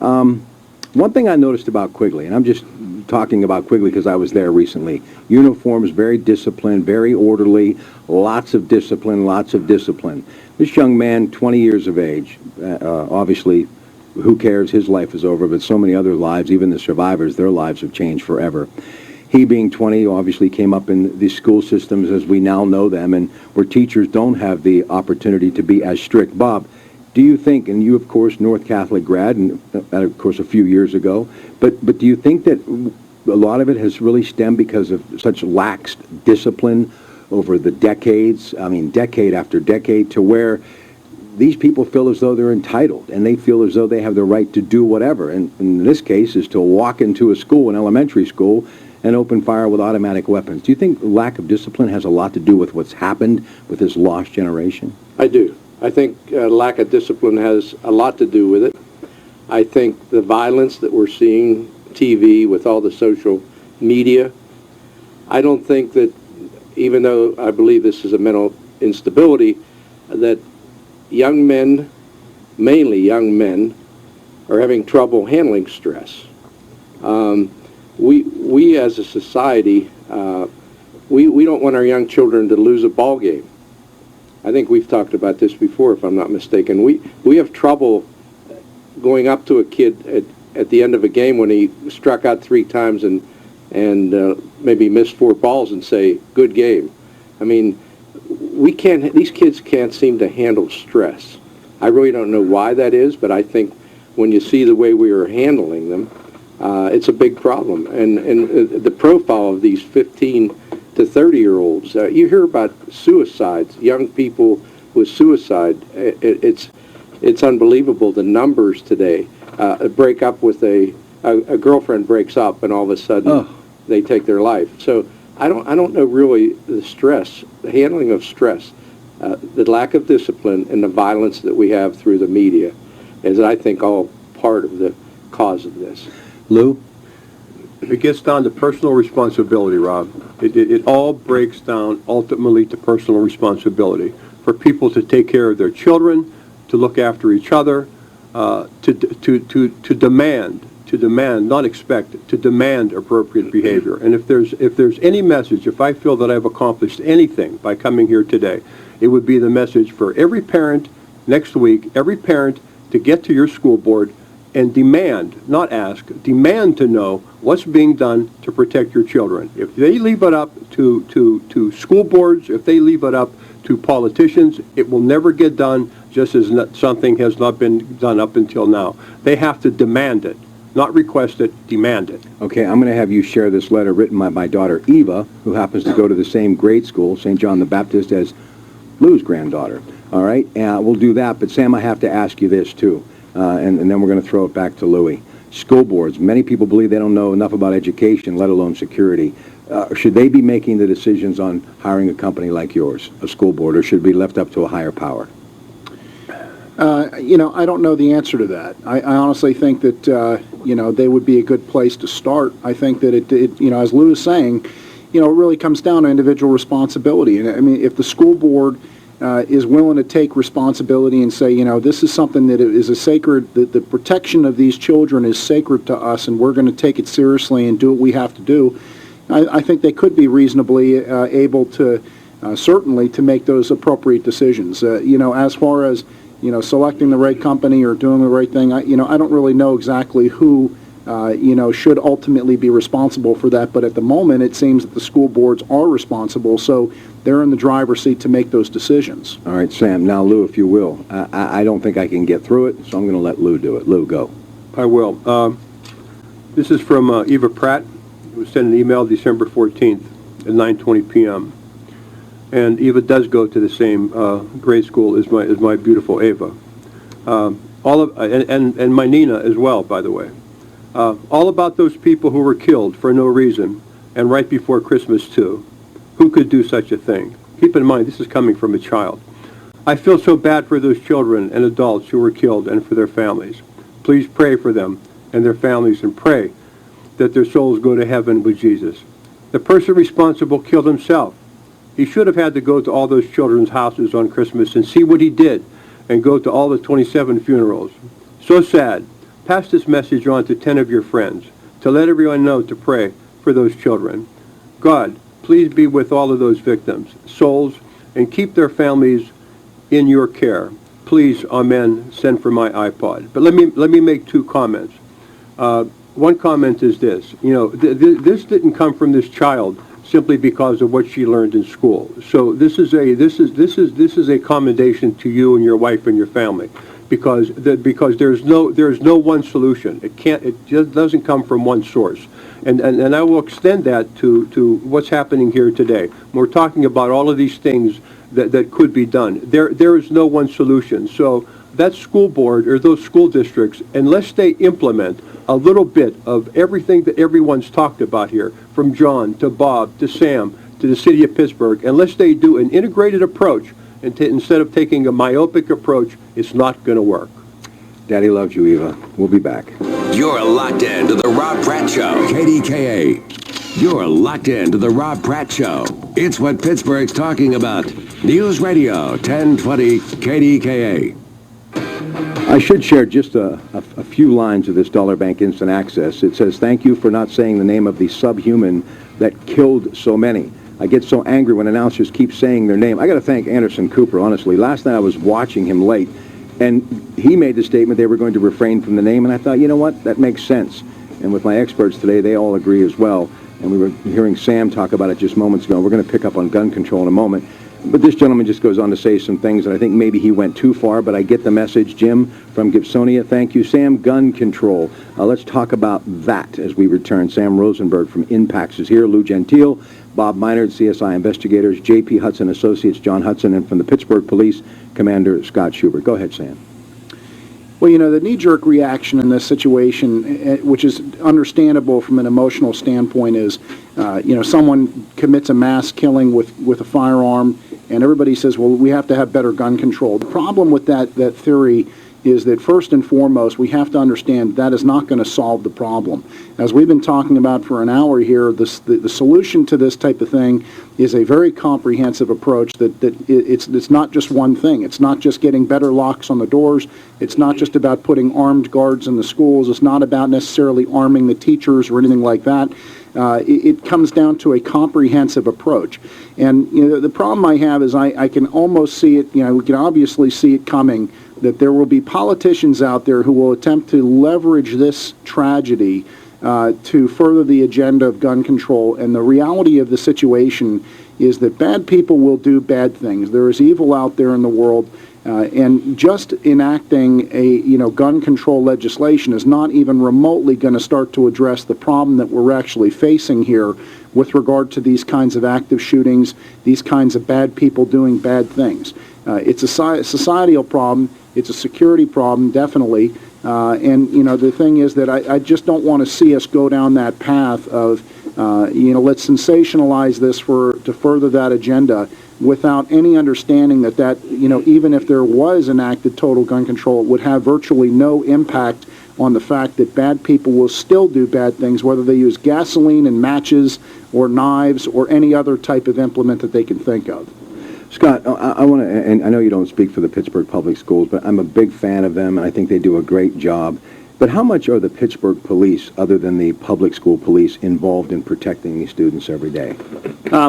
One thing I noticed about Quigley, and I'm just talking about Quigley because I was there recently, uniforms, very disciplined, very orderly, lots of discipline, lots of discipline. This young man, 20 years of age, obviously, who cares? His life is over, but so many other lives, even the survivors, their lives have changed forever. He, being 20, obviously came up in the school systems as we now know them, and where teachers don't have the opportunity to be as strict. Bob, do you think, and you, of course, North Catholic grad, and of course a few years ago, but do you think that a lot of it has really stemmed because of such lax discipline over the decades, decade after decade, to where these people feel as though they're entitled and they feel as though they have the right to do whatever, and in this case is to walk into a school, an elementary school, and open fire with automatic weapons? Do you think lack of discipline has a lot to do with what's happened with this lost generation? I do. I think lack of discipline has a lot to do with it. I think the violence that we're seeing, TV, with all the social media, I don't think that, even though I believe this is a mental instability, that young men, mainly young men, are having trouble handling stress. We as a society, we don't want our young children to lose a ball game. I think we've talked about this before, if I'm not mistaken. We have trouble going up to a kid at the end of a game when he struck out 3 times and maybe missed 4 balls and say, good game. I mean, these kids can't seem to handle stress. I really don't know why that is, but I think when you see the way we are handling them, it's a big problem. And the profile of these 15 to 30-year-olds, you hear about suicides, young people with suicide. It's unbelievable, the numbers today. Break up with a girlfriend breaks up, and all of a sudden they take their life. So I don't know really the stress, the handling of stress, the lack of discipline, and the violence that we have through the media is, I think, all part of the cause of this. Lou? It gets down to personal responsibility, Rob. It all breaks down ultimately to personal responsibility for people to take care of their children, to look after each other, to demand, not expect, to demand appropriate behavior. And if there's any message, if I feel that I've accomplished anything by coming here today, it would be the message for every parent next week, every parent to get to your school board and demand, not ask, demand to know what's being done to protect your children. If they leave it up to school boards, if they leave it up to politicians, it will never get done, just as something has not been done up until now. They have to demand it, not request it, demand it. Okay, I'm going to have you share this letter written by my daughter Eva, who happens to go to the same grade school, St. John the Baptist, as Lou's granddaughter. All right, we'll do that, but Sam, I have to ask you this too, and then we're going to throw it back to Louie. School boards, many people believe they don't know enough about education, let alone security. Should they be making the decisions on hiring a company like yours, a school board, or should it be left up to a higher power? I don't know the answer to that. I honestly think that, they would be a good place to start. I think that it as Lou is saying, it really comes down to individual responsibility. And I mean, if the school board is willing to take responsibility and say, this is something that is a sacred, the protection of these children is sacred to us, and we're going to take it seriously and do what we have to do, I think they could be reasonably able to, certainly, to make those appropriate decisions. As far as, selecting the right company or doing the right thing, I don't really know exactly who, should ultimately be responsible for that. But at the moment, it seems that the school boards are responsible, so they're in the driver's seat to make those decisions. All right, Sam. Now, Lou, if you will. I don't think I can get through it, so I'm going to let Lou do it. Lou, go. I will. This is from Eva Pratt. It was sent an email December 14th at 9:20 p.m. And Eva does go to the same grade school as my beautiful Eva. And my Nina as well, by the way. All about those people who were killed for no reason, and right before Christmas too. Who could do such a thing? Keep in mind, this is coming from a child. I feel so bad for those children and adults who were killed and for their families. Please pray for them and their families, and pray that their souls go to heaven with Jesus. The person responsible killed himself. He should have had to go to all those children's houses on Christmas and see what he did, and go to all the 27 funerals. So sad. Pass this message on to 10 of your friends to let everyone know to pray for those children. God, please be with all of those victims' souls and keep their families in your care. Please, amen, send for my iPod. But let me make two comments. One comment is this: this didn't come from this child simply because of what she learned in school. So this is a commendation to you and your wife and your family, because there's no one solution. It just doesn't come from one source. And I will extend that to what's happening here today. We're talking about all of these things that could be done. There is no one solution. So that school board or those school districts, unless they implement a little bit of everything that everyone's talked about here, from John to Bob to Sam to the city of Pittsburgh, unless they do an integrated approach instead of taking a myopic approach, it's not going to work. Daddy loves you, Eva. We'll be back. You're locked in to the Rob Pratte Show. KDKA. You're locked in to the Rob Pratte Show. It's what Pittsburgh's talking about. News Radio 1020 KDKA. I should share just a few lines of this Dollar Bank Instant Access. It says, "Thank you for not saying the name of the subhuman that killed so many. I get so angry when announcers keep saying their name." I got to thank Anderson Cooper, honestly. Last night I was watching him late, and he made the statement they were going to refrain from the name, and I thought, you know what, that makes sense. And with my experts today, they all agree as well. And we were hearing Sam talk about it just moments ago. We're going to pick up on gun control in a moment. But this gentleman just goes on to say some things that I think maybe he went too far, but I get the message. Jim from Gibsonia, thank you. Sam, gun control. Let's talk about that as we return. Sam Rosenberg from Inpax is here. Lou Gentile, Bob Minard, CSI investigators, J.P. Hudson Associates, John Hudson, and from the Pittsburgh Police, Commander Scott Schubert. Go ahead, Sam. Well, the knee-jerk reaction in this situation, which is understandable from an emotional standpoint, is, someone commits a mass killing with a firearm, and everybody says, well, we have to have better gun control. The problem with that theory is that first and foremost, we have to understand that is not going to solve the problem. As we've been talking about for an hour here, the solution to this type of thing is a very comprehensive approach it's not just one thing. It's not just getting better locks on the doors. It's not just about putting armed guards in the schools. It's not about necessarily arming the teachers or anything like that. It comes down to a comprehensive approach. And the problem I have is I can almost see it, we can obviously see it coming, that there will be politicians out there who will attempt to leverage this tragedy to further the agenda of gun control. And the reality of the situation is that bad people will do bad things. There is evil out there in the world. And just enacting a gun control legislation is not even remotely going to start to address the problem that we're actually facing here with regard to these kinds of active shootings, these kinds of bad people doing bad things. It's a societal problem. It's a security problem, definitely. And the thing is that I just don't want to see us go down that path of let's sensationalize this to further that agenda, without any understanding that even if there was enacted total gun control, it would have virtually no impact on the fact that bad people will still do bad things, whether they use gasoline and matches or knives or any other type of implement that they can think of. Scott, I want to, and I know you don't speak for the Pittsburgh Public Schools, but I'm a big fan of them, and I think they do a great job. But how much are the Pittsburgh police, other than the public school police, involved in protecting these students every day?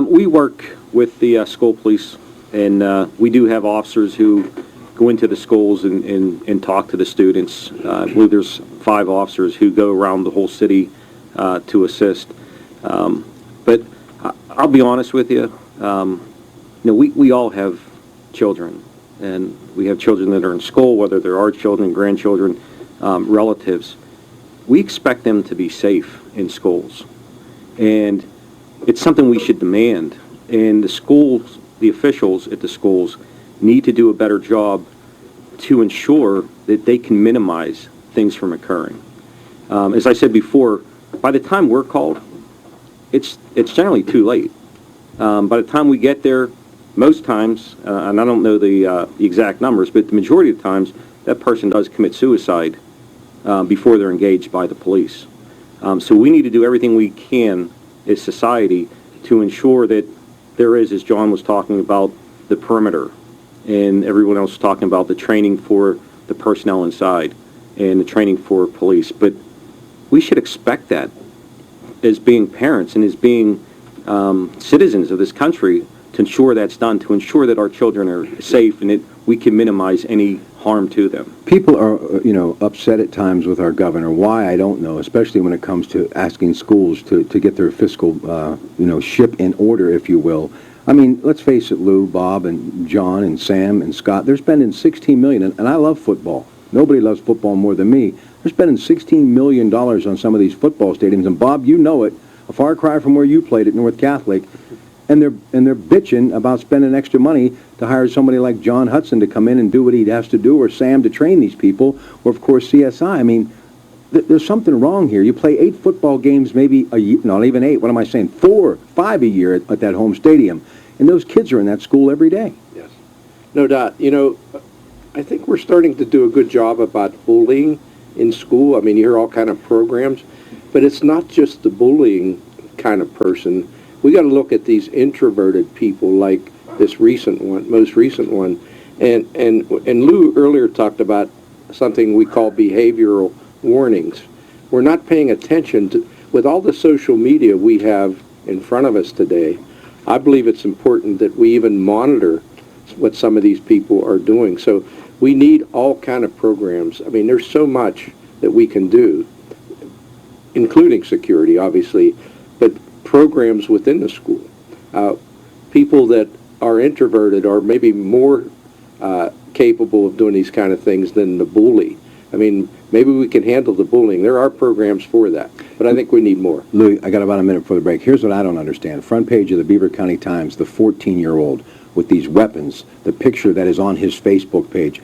We work with the school police, and we do have officers who go into the schools and talk to the students. I believe there's 5 officers who go around the whole city to assist. But I'll be honest with you, we all have children, and we have children that are in school, whether they're our children, grandchildren, relatives. We expect them to be safe in schools, and it's something we should demand. And the schools, the officials at the schools, need to do a better job to ensure that they can minimize things from occurring. As I said before, by the time we're called, it's generally too late. By the time we get there, most times, and I don't know the exact numbers, but the majority of the times, that person does commit suicide before they're engaged by the police. So we need to do everything we can as society to ensure that there is, as John was talking about, the perimeter, and everyone else was talking about the training for the personnel inside and the training for police. But we should expect that as being parents and as being citizens of this country, to ensure that's done, to ensure that our children are safe and that we can minimize any harm to them. People are, upset at times with our governor. Why, I don't know, especially when it comes to asking schools to get their fiscal, ship in order, if you will. I mean, let's face it, Lou, Bob, and John, and Sam, and Scott, they're spending $16 million, and I love football. Nobody loves football more than me. They're spending $16 million on some of these football stadiums, and Bob, you know it, a far cry from where you played at North Catholic. And they're bitching about spending extra money to hire somebody like John Hudson to come in and do what he has to do, or Sam to train these people, or of course CSI. I mean, there's something wrong here. You play 8 football games, maybe a year, not even 8. What am I saying? 4, 5 a year at that home stadium, and those kids are in that school every day. Yes, no doubt. I think we're starting to do a good job about bullying in school. I mean, you hear all kind of programs, but it's not just the bullying kind of person. We got to look at these introverted people, like this most recent one, and Lou earlier talked about something we call behavioral warnings. We're not paying attention to, with all the social media we have in front of us today. I believe it's important that we even monitor what some of these people are doing. So we need all kind of programs. I mean, there's so much that we can do, including security, obviously, but programs within the school. People that are introverted are maybe more capable of doing these kind of things than the bully. I mean, maybe we can handle the bullying. There are programs for that, but I think we need more. Louis, I got about a minute before the break. Here's what I don't understand. Front page of the Beaver County Times, the 14-year-old with these weapons, the picture that is on his Facebook page.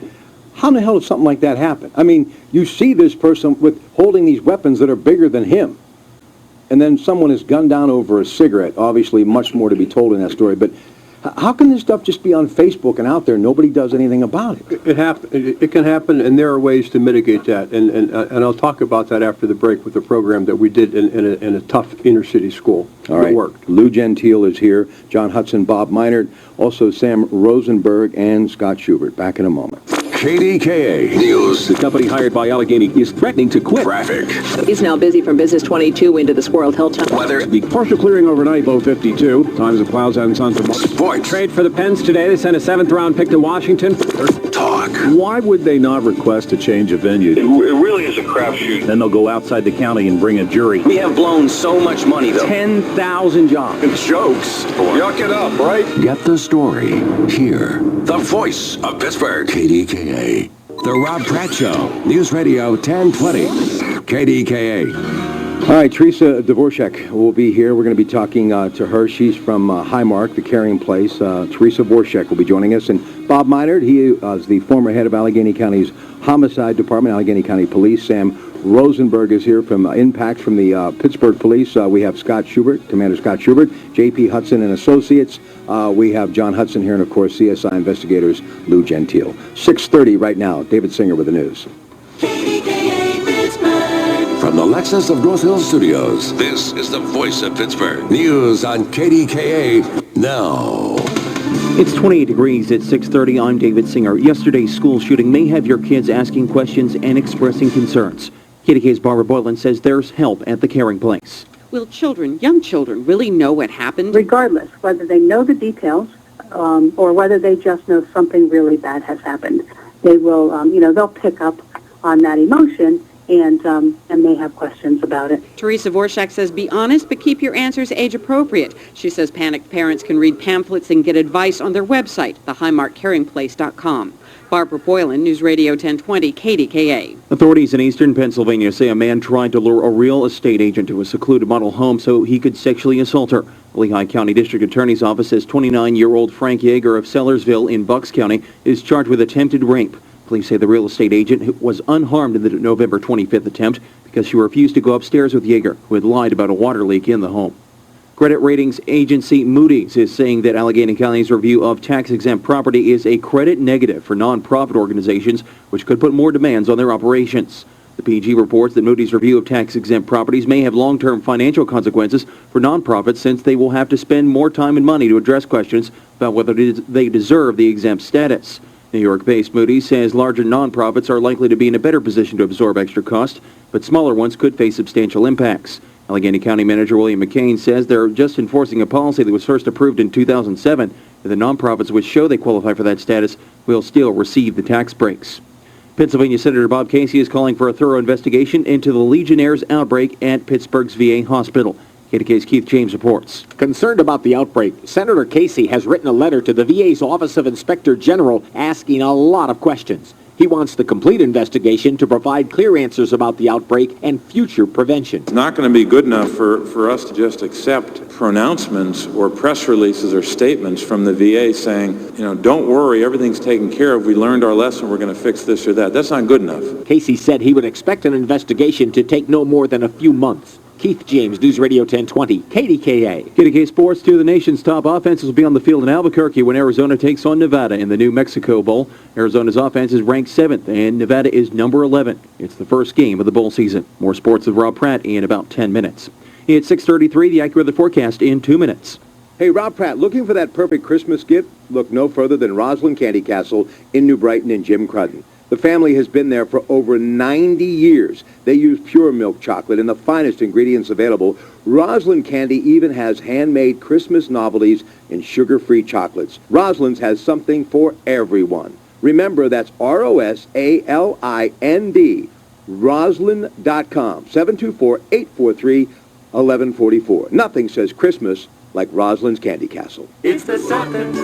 How in the hell does something like that happen? I mean, you see this person with holding these weapons that are bigger than him, and then someone is gunned down over a cigarette. Obviously, much more to be told in that story, but How can this stuff just be on Facebook and out there? Nobody does anything about it. It can happen, and there are ways to mitigate that. And I'll talk about that after the break with the program that we did in a tough inner-city school. All right. It worked. Lou Gentile is here. John Hudson, Bob Meinert, also Sam Rosenberg, and Scott Schubert. Back in a moment. KDKA News. The company hired by Allegheny is threatening to quit. Traffic. He's now busy from Business 22 into the Squirrel Hill Tunnel. Weather. The partial clearing overnight, low 52. Times of clouds and sun tomorrow. Sports. Trade for the Pens today. They sent a 7th-round pick to Washington. Talk. Why would they not request a change of venue? It really is a crapshoot. Then they'll go outside the county and bring a jury. We have blown so much money, though. 10,000 jobs. Jokes. Yuck it up, right? Get the story here. The voice of Pittsburgh. KDKA. The Rob Pratte Show. News Radio 1020. KDKA. All right, Teresa Dvorak will be here. We're going to be talking to her. She's from Highmark, the carrying place. Teresa Dvorak will be joining us. And Bob Meinert, he is the former head of Allegheny County's Homicide Department, Allegheny County Police. Sam Rosenberg is here from Impact from the Pittsburgh Police. We have Scott Schubert, Commander Scott Schubert, J.P. Hudson and Associates. We have John Hudson here, and, of course, CSI investigators Lou Gentile. 6:30 right now. David Singer with the news. From the Lexus of North Hills Studios, this is the voice of Pittsburgh. News on KDKA now. It's 28 degrees at 6:30. I'm David Singer. Yesterday's school shooting may have your kids asking questions and expressing concerns. KDKA's Barbara Boylan says there's help at the caring place. Will children, young children, really know what happened? Regardless, whether they know the details or whether they just know something really bad has happened, they will, they'll pick up on that emotion and may have questions about it. Teresa Dvorak says be honest, but keep your answers age appropriate. She says panicked parents can read pamphlets and get advice on their website, thehighmarkcaringplace.com. Barbara Boylan, News Radio 1020, KDKA. Authorities in eastern Pennsylvania say a man tried to lure a real estate agent to a secluded model home so he could sexually assault her. The Lehigh County District Attorney's Office says 29-year-old Frank Yeager of Sellersville in Bucks County is charged with attempted rape. Police say the real estate agent was unharmed in the November 25th attempt because she refused to go upstairs with Yeager, who had lied about a water leak in the home. Credit ratings agency Moody's is saying that Allegheny County's review of tax-exempt property is a credit negative for nonprofit organizations, which could put more demands on their operations. The PG reports that Moody's review of tax-exempt properties may have long-term financial consequences for nonprofits since they will have to spend more time and money to address questions about whether they deserve the exempt status. New York-based Moody's says larger nonprofits are likely to be in a better position to absorb extra cost, but smaller ones could face substantial impacts. Allegheny County Manager William McCain says they're just enforcing a policy that was first approved in 2007, and the nonprofits which show they qualify for that status will still receive the tax breaks. Pennsylvania Senator Bob Casey is calling for a thorough investigation into the Legionnaires' outbreak at Pittsburgh's VA hospital. KDKA's Keith James reports. Concerned about the outbreak, Senator Casey has written a letter to the VA's Office of Inspector General asking a lot of questions. He wants the complete investigation to provide clear answers about the outbreak and future prevention. It's not going to be good enough for us to just accept pronouncements or press releases or statements from the VA saying, don't worry, everything's taken care of. We learned our lesson. We're going to fix this or that. That's not good enough. Casey said he would expect an investigation to take no more than a few months. Keith James, News Radio 1020, KDKA. KDKA Sports, two of the nation's top offenses will be on the field in Albuquerque when Arizona takes on Nevada in the New Mexico Bowl. Arizona's offense is ranked 7th, and Nevada is number 11. It's the first game of the bowl season. More sports with Rob Pratte in about 10 minutes. It's 6:33, the AccuWeather forecast in 2 minutes. Hey, Rob Pratte, looking for that perfect Christmas gift? Look no further than Roslyn Candy Castle in New Brighton and Jim Crudden. The family has been there for over 90 years. They use pure milk chocolate and the finest ingredients available. Roslyn Candy even has handmade Christmas novelties and sugar-free chocolates. Roslyn's has something for everyone. Remember, that's Roslyn, Roslyn.com, 724-843-1144. Nothing says Christmas like Roslyn's Candy Castle. It's the Suttons,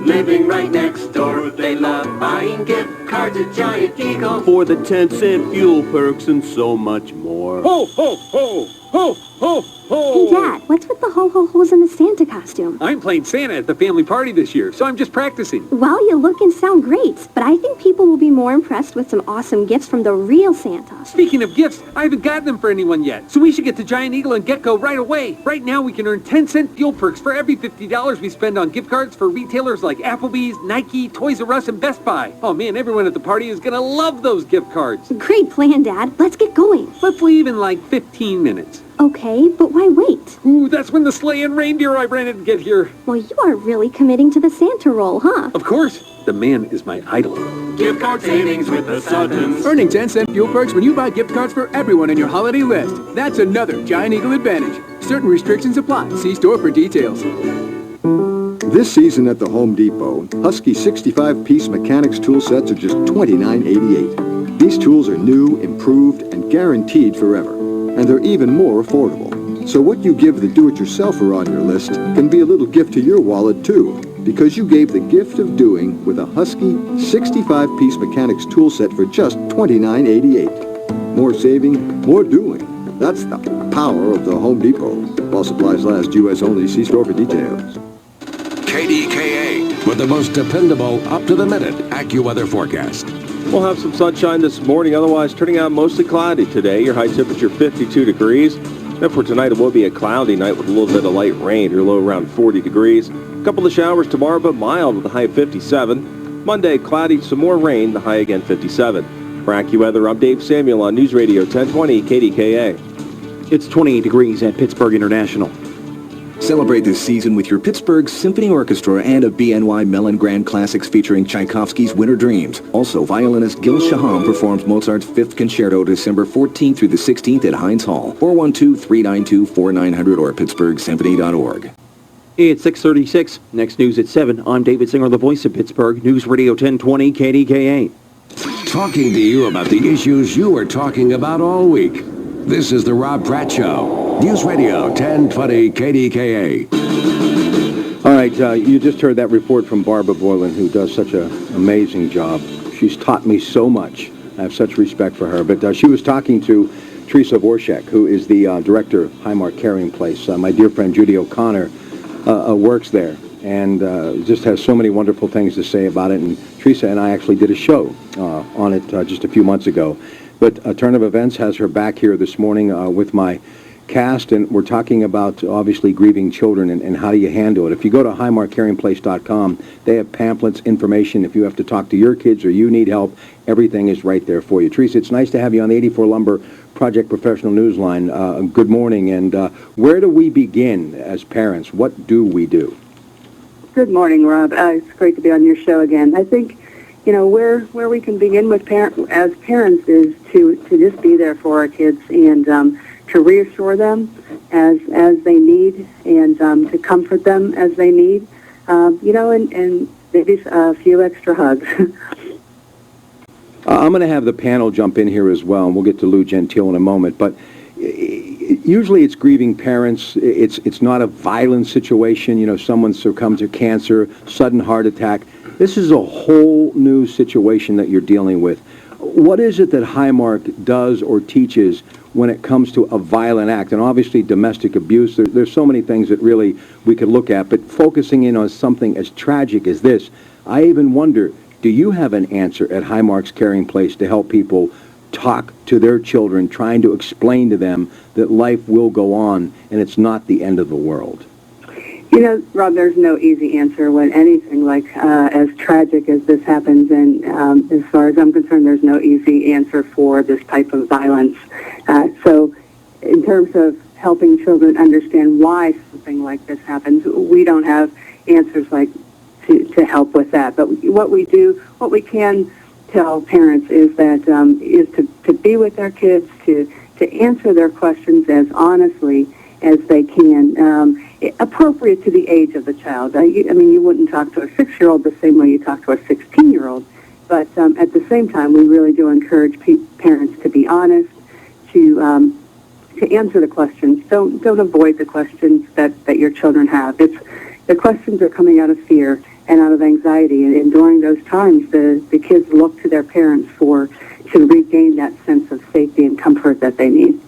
living right next door. They love buying gift cards at Giant Eagle For the 10-cent fuel perks and so much more. Ho, ho, ho! ho, ho, ho! Hey, Dad, what's with the ho-ho-hos in the Santa costume? I'm playing Santa at the family party this year, so I'm just practicing. Well, you look and sound great, but I think people will be more impressed with some awesome gifts from the real Santa. Speaking of gifts, I haven't gotten them for anyone yet, so we should get to Giant Eagle and Gecko right away. Right now, we can earn 10-cent fuel perks for every $50 we spend on gift cards for retailers like Applebee's, Nike, Toys R Us, and Best Buy. Oh man, everyone at the party is gonna love those gift cards. Great plan, Dad. Let's get going. Let's leave in like 15 minutes. Okay, but why wait? Ooh, that's when the sleigh and reindeer I rented get here. Well, you are really committing to the Santa role, huh? Of course. The man is my idol. Gift card savings with the Suttons. Earning 10-cent fuel perks when you buy gift cards for everyone in your holiday list. That's another Giant Eagle advantage. Certain restrictions apply. See store for details. This season at the Home Depot, Husky 65-piece mechanics tool sets are just $29.88. These tools are new, improved, and guaranteed forever. And they're even more affordable. So what you give the do-it-yourselfer on your list can be a little gift to your wallet, too, because you gave the gift of doing with a Husky 65-piece mechanics tool set for just $29.88. More saving, more doing. That's the power of the Home Depot. While supplies last, U.S. only. See store for details. KDKA with the most dependable, up-to-the-minute AccuWeather forecast. We'll have some sunshine this morning, otherwise turning out mostly cloudy today. Your high temperature 52 degrees. And for tonight, it will be a cloudy night with a little bit of light rain. Your low around 40 degrees. A couple of showers tomorrow, but mild with a high of 57. Monday, cloudy, some more rain, the high again 57. For AccuWeather, I'm Dave Samuel on News Radio 1020 KDKA. It's 28 degrees at Pittsburgh International. Celebrate this season with your Pittsburgh Symphony Orchestra and a BNY Mellon Grand Classics featuring Tchaikovsky's Winter Dreams. Also, violinist Gil Shaham performs Mozart's 5th Concerto December 14th through the 16th at Heinz Hall. 412-392-4900 or pittsburghsymphony.org. It's 6:36. Next news at 7. I'm David Singer, the voice of Pittsburgh, News Radio 1020 KDKA. Talking to you about the issues you were talking about all week. This is the Rob Pratte Show. News Radio 1020 KDKA. All right, you just heard that report from Barbara Boylan, who does such an amazing job. She's taught me so much. I have such respect for her. But she was talking to Teresa Vorshek, who is the director of Highmark Carrying Place. My dear friend Judy O'Connor works there and just has so many wonderful things to say about it. And Teresa and I actually did a show on it just a few months ago. But a turn of events has her back here this morning with my cast, and we're talking about, obviously, grieving children and how do you handle it. If you go to highmarkcarryingplace.com, they have pamphlets, information. If you have to talk to your kids or you need help, everything is right there for you. Teresa, it's nice to have you on the 84 Lumber Project Professional Newsline. Good morning, and where do we begin as parents? What do we do? Good morning, Rob. It's great to be on your show again. I think, where we can begin with as parents is to just be there for our kids and to reassure them as they need and to comfort them as they need, and maybe a few extra hugs. I'm going to have the panel jump in here as well, and we'll get to Lou Gentile in a moment, but usually it's grieving parents. It's not a violent situation, someone succumbed to cancer, sudden heart attack. This is a whole new situation that you're dealing with. What is it that Highmark does or teaches when it comes to a violent act? And obviously domestic abuse, there's so many things that really we could look at, but focusing in on something as tragic as this, I even wonder, do you have an answer at Highmark's Carrying Place to help people talk to their children, trying to explain to them that life will go on and it's not the end of the world? Rob, there's no easy answer when anything like as tragic as this happens, and as far as I'm concerned, there's no easy answer for this type of violence. So in terms of helping children understand why something like this happens, we don't have answers like to help with that. But what we can tell parents is that is to be with their kids, to answer their questions as honestly as they can, appropriate to the age of the child. You wouldn't talk to a 6-year-old the same way you talk to a 16-year-old, but at the same time, we really do encourage parents to be honest, to answer the questions. Don't avoid the questions that your children have. The questions are coming out of fear and out of anxiety, and during those times, the kids look to their parents to regain that sense of safety and comfort that they need.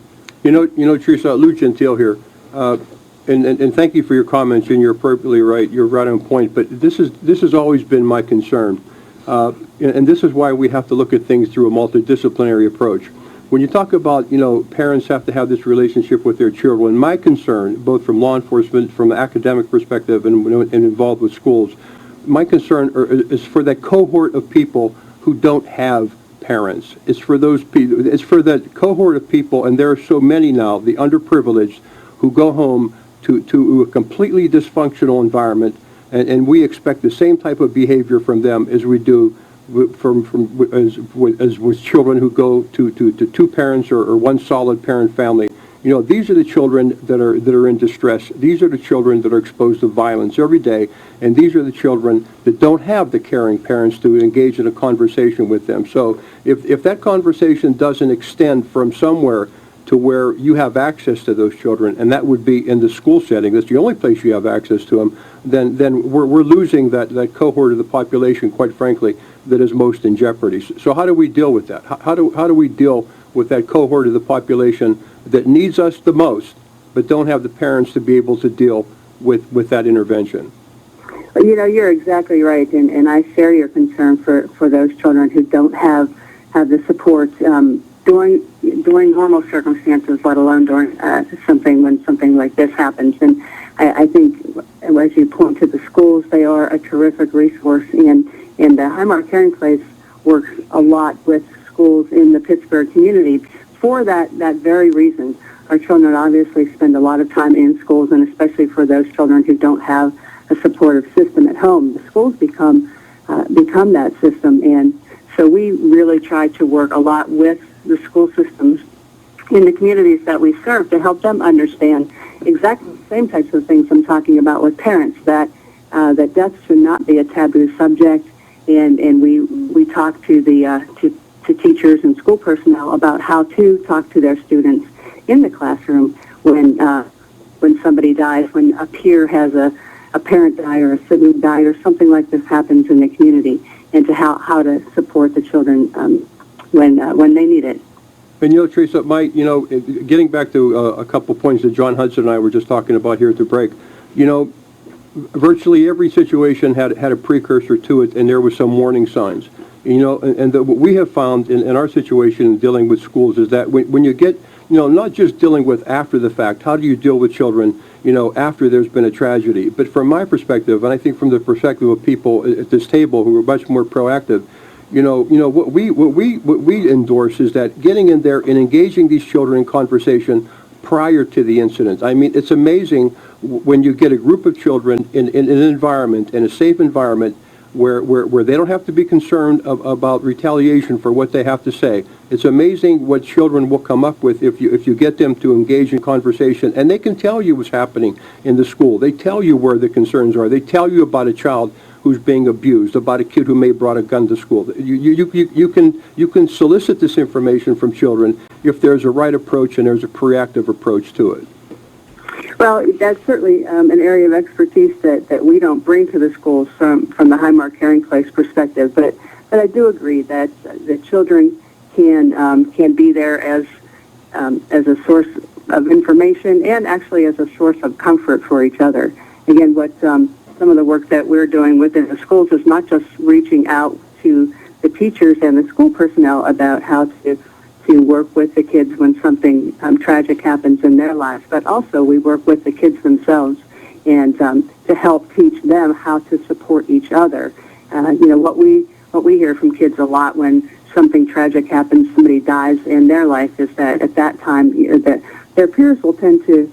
You know, Teresa, Lou Gentile here, and thank you for your comments, and you're perfectly right. You're right on point. But this has always been my concern, and this is why we have to look at things through a multidisciplinary approach. When you talk about, parents have to have this relationship with their children, my concern, both from law enforcement, from an academic perspective, and involved with schools, my concern is for that cohort of people who don't have parents. It's for those people. It's for that cohort of people, and there are so many now, the underprivileged, who go home to a completely dysfunctional environment, and we expect the same type of behavior from them as we do as with children who go to two parents or one solid parent family. These are the children that are in distress. These are the children that are exposed to violence every day, and these are the children that don't have the caring parents to engage in a conversation with them. So if that conversation doesn't extend from somewhere to where you have access to those children, and that would be in the school setting, that's the only place you have access to them, then we're losing that cohort of the population, quite frankly, that is most in jeopardy. So how do we deal with that? How do we deal with that cohort of the population that needs us the most, but don't have the parents to be able to deal with that intervention? You're exactly right, and I share your concern for those children who don't have the support during normal circumstances, let alone during when something like this happens. And I think, as you point to the schools, they are a terrific resource, and the Highmark Caring Place works a lot with schools in the Pittsburgh community for that very reason. Our children obviously spend a lot of time in schools, and especially for those children who don't have a supportive system at home, the schools become that system. And so we really try to work a lot with the school systems in the communities that we serve to help them understand exactly the same types of things I'm talking about with parents, that death should not be a taboo subject, and we talk to to teachers and school personnel about how to talk to their students in the classroom when somebody dies, when a peer has a parent die or a sibling die or something like this happens in the community, and to how to support the children when they need it. And Teresa, getting back to a couple points that John Hudson and I were just talking about here at the break, virtually every situation had a precursor to it, and there were some warning signs. And what we have found in our situation in dealing with schools is that when you get, not just dealing with after the fact, how do you deal with children, after there's been a tragedy? But from my perspective, and I think from the perspective of people at this table who are much more proactive, what we endorse is that getting in there and engaging these children in conversation prior to the incident. I mean, it's amazing when you get a group of children in an environment, in a safe environment, where they don't have to be concerned about retaliation for what they have to say. It's amazing what children will come up with if you get them to engage in conversation, and they can tell you what's happening in the school. They tell you where the concerns are. They tell you about a child who's being abused, about a kid who may have brought a gun to school. You can solicit this information from children if there's a right approach and there's a proactive approach to it. Well, that's certainly an area of expertise that we don't bring to the schools from the Highmark Caring Place perspective. But I do agree that the children can be there as a source of information and actually as a source of comfort for each other. Again, what some of the work that we're doing within the schools is not just reaching out to the teachers and the school personnel about how to work with the kids when something tragic happens in their lives, but also we work with the kids themselves and to help teach them how to support each other. What we hear from kids a lot when something tragic happens, somebody dies in their life, is that at that time that their peers will tend to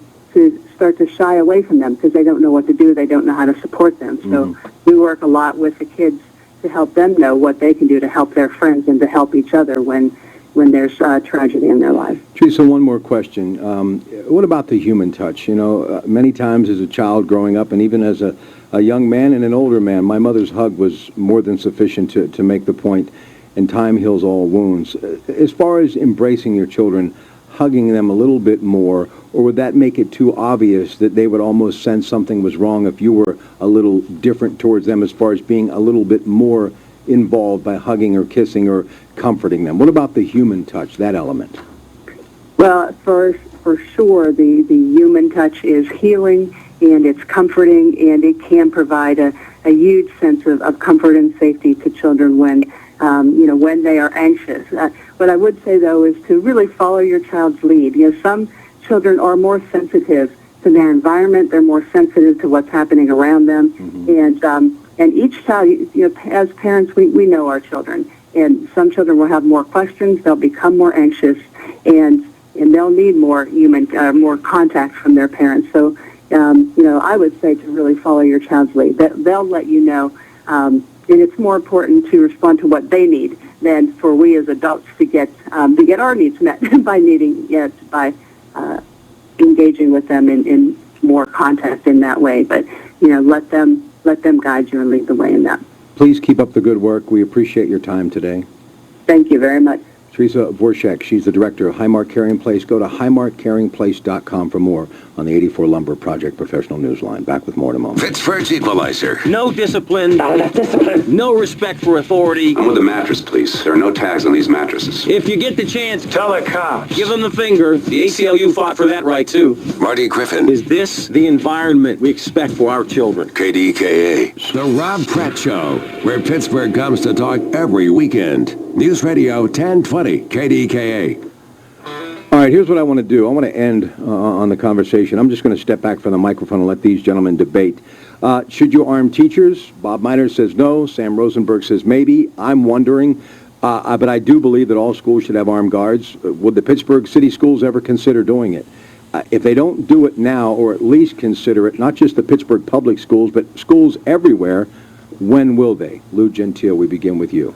start to shy away from them because they don't know what to do, they don't know how to support them. So we work a lot with the kids to help them know what they can do to help their friends and to help each other when there's tragedy in their life. Teresa, one more question. What about the human touch? Many times as a child growing up, and even as a young man and an older man, my mother's hug was more than sufficient to make the point, and time heals all wounds. As far as embracing your children, hugging them a little bit more, or would that make it too obvious that they would almost sense something was wrong if you were a little different towards them as far as being a little bit more involved by hugging or kissing or comforting them? What about the human touch, that element? Well, for for sure the human touch is healing and it's comforting, and it can provide a huge sense of comfort and safety to children when when they are anxious. What I would say, though, is to really follow your child's lead. Some children are more sensitive to their environment. They're more sensitive to what's happening around them. Mm-hmm. And each child, as parents, we know our children. And some children will have more questions. They'll become more anxious, and they'll need more more contact from their parents. So, I would say to really follow your child's lead. They'll let you know. And it's more important to respond to what they need than for we as adults to get our needs met by engaging with them in more contact in that way. But let them guide you and lead the way in that. Please keep up the good work. We appreciate your time today. Thank you very much. Teresa Vorshek, she's the director of Highmark Carrying Place. Go to highmarkcarryingplace.com for more on the 84 Lumber Project Professional Newsline. Back with more in a moment. Pittsburgh's Equalizer. No discipline. Not enough discipline. No respect for authority. I'm with the mattress, please. There are no tags on these mattresses. If you get the chance, tell the cops. Give them the finger. The ACLU fought for that right, too. Marty Griffin. Is this the environment we expect for our children? KDKA. The Rob Pratte Show, where Pittsburgh comes to talk every weekend. News Radio 1020 KDKA. All right, here's what I want to do. I want to end on the conversation. I'm just going to step back from the microphone and let these gentlemen debate. Should you arm teachers? Bob Miner says no. Sam Rosenberg says maybe. I'm wondering, but I do believe that all schools should have armed guards. Would the Pittsburgh City Schools ever consider doing it? If they don't do it now, or at least consider it, not just the Pittsburgh public schools, but schools everywhere, when will they? Lou Gentile, we begin with you.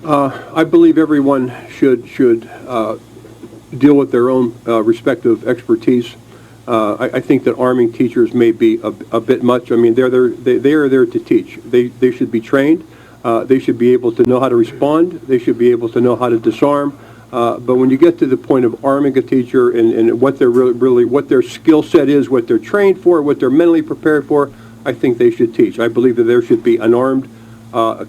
I believe everyone should deal with their own respective expertise. I think that arming teachers may be a bit much. I mean, they are there to teach. They should be trained. They should be able to know how to respond. They should be able to know how to disarm. But when you get to the point of arming a teacher and what they're really what their skill set is, what they're trained for, what they're mentally prepared for, I think they should teach. I believe that there should be an armed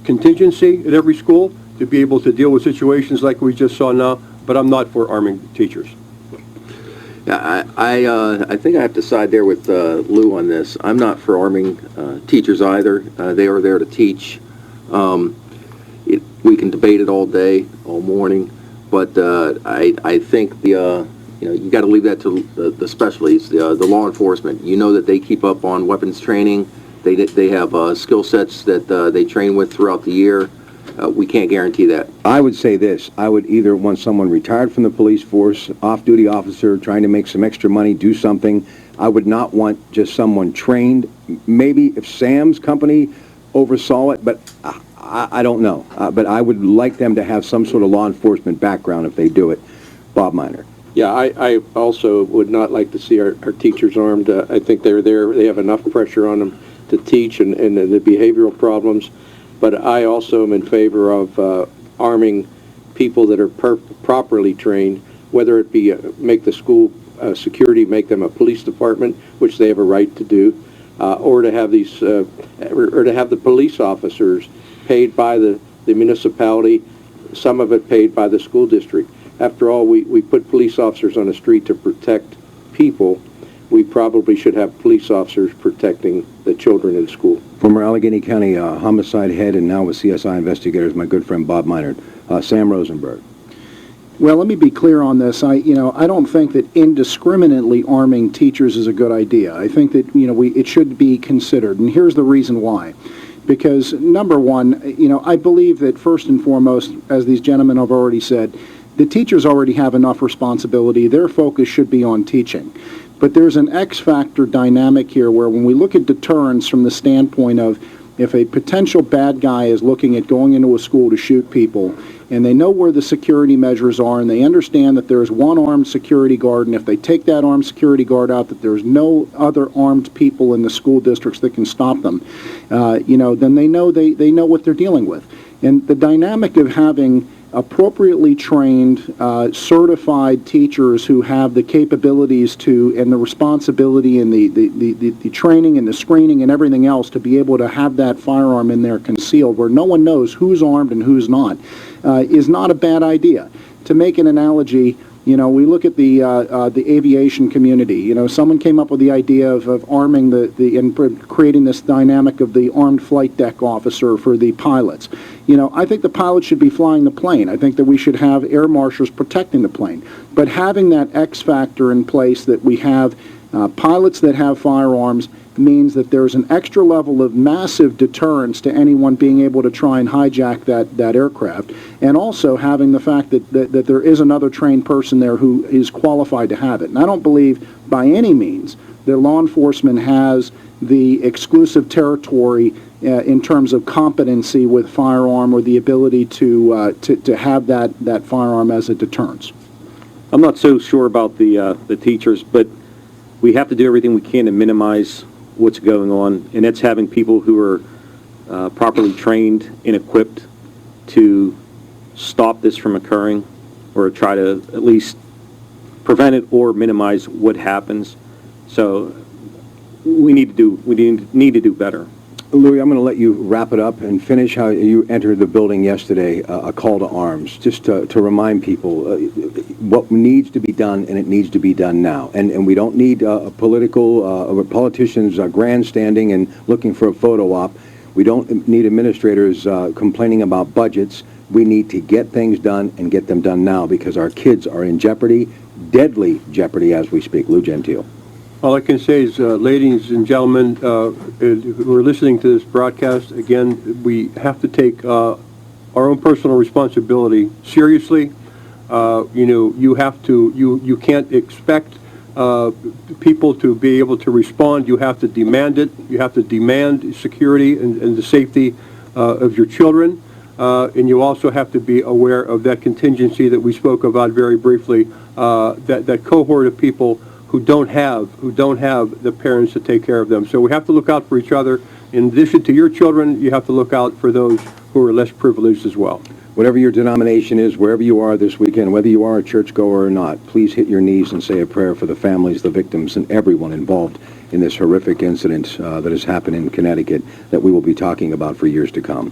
contingency at every school to be able to deal with situations like we just saw now, but I'm not for arming teachers. Yeah, I think I have to side there with Lou on this. I'm not for arming teachers either. They are there to teach. We can debate it all day, all morning, but I think you got to leave that to the specialties, the law enforcement. You know that they keep up on weapons training. They have skill sets that they train with throughout the year. We can't guarantee that. I would say this. I would either want someone retired from the police force, off-duty officer, trying to make some extra money, do something. I would not want just someone trained. Maybe if Sam's company oversaw it, but I don't know. But I would like them to have some sort of law enforcement background if they do it. Bob Miner. Yeah, I also would not like to see our teachers armed. I think they're there. They have enough pressure on them to teach and the behavioral problems. But I also am in favor of arming people that are properly trained, whether it be make the school security, make them a police department, which they have a right to do, or to have or to have the police officers paid by the municipality, some of it paid by the school district. After all, we put police officers on the street to protect people. We probably should have police officers protecting the children in school. Former Allegheny County homicide head and now with CSI investigators, my good friend Bob Miner. Sam Rosenberg. Well, let me be clear on this. I don't think that indiscriminately arming teachers is a good idea. I think that, it should be considered. And here's the reason why. Because, number one, I believe that first and foremost, as these gentlemen have already said, the teachers already have enough responsibility. Their focus should be on teaching. But there's an X-factor dynamic here where when we look at deterrence from the standpoint of if a potential bad guy is looking at going into a school to shoot people and they know where the security measures are and they understand that there's one armed security guard, and if they take that armed security guard out, that there's no other armed people in the school districts that can stop them, then they know what they're dealing with. And the dynamic of having appropriately trained, certified teachers who have the capabilities to, and the responsibility and the training and the screening and everything else to be able to have that firearm in there concealed where no one knows who's armed and who's not, is not a bad idea. To make an analogy, You know, we look at the aviation community. You know, someone came up with the idea of arming and creating this dynamic of the armed flight deck officer for the pilots. You know, I think the pilots should be flying the plane. I think that we should have air marshals protecting the plane. But having that X factor in place that we have pilots that have firearms means that there's an extra level of massive deterrence to anyone being able to try and hijack that aircraft, and also having the fact that there is another trained person there who is qualified to have it. And I don't believe by any means that law enforcement has the exclusive territory in terms of competency with firearm or the ability to have that firearm as a deterrence. I'm not so sure about the teachers, but we have to do everything we can to minimize what's going on, and that's having people who are properly trained and equipped to stop this from occurring, or try to at least prevent it or minimize what happens. So we need to do better. Louis, I'm going to let you wrap it up and finish how you entered the building yesterday, a call to arms, just to remind people what needs to be done, and it needs to be done now. And we don't need politicians grandstanding and looking for a photo op. We don't need administrators complaining about budgets. We need to get things done and get them done now, because our kids are in jeopardy, deadly jeopardy as we speak. Lou Gentile. All I can say is, ladies and gentlemen who are listening to this broadcast, again, we have to take our own personal responsibility seriously. You know, you can't expect people to be able to respond. You have to demand it. You have to demand security and the safety of your children. And you also have to be aware of that contingency that we spoke about very briefly, that cohort of people who don't have the parents to take care of them. So we have to look out for each other. In addition to your children, you have to look out for those who are less privileged as well. Whatever your denomination is, wherever you are this weekend, whether you are a churchgoer or not, please hit your knees and say a prayer for the families, the victims, and everyone involved in this horrific incident that has happened in Connecticut that we will be talking about for years to come.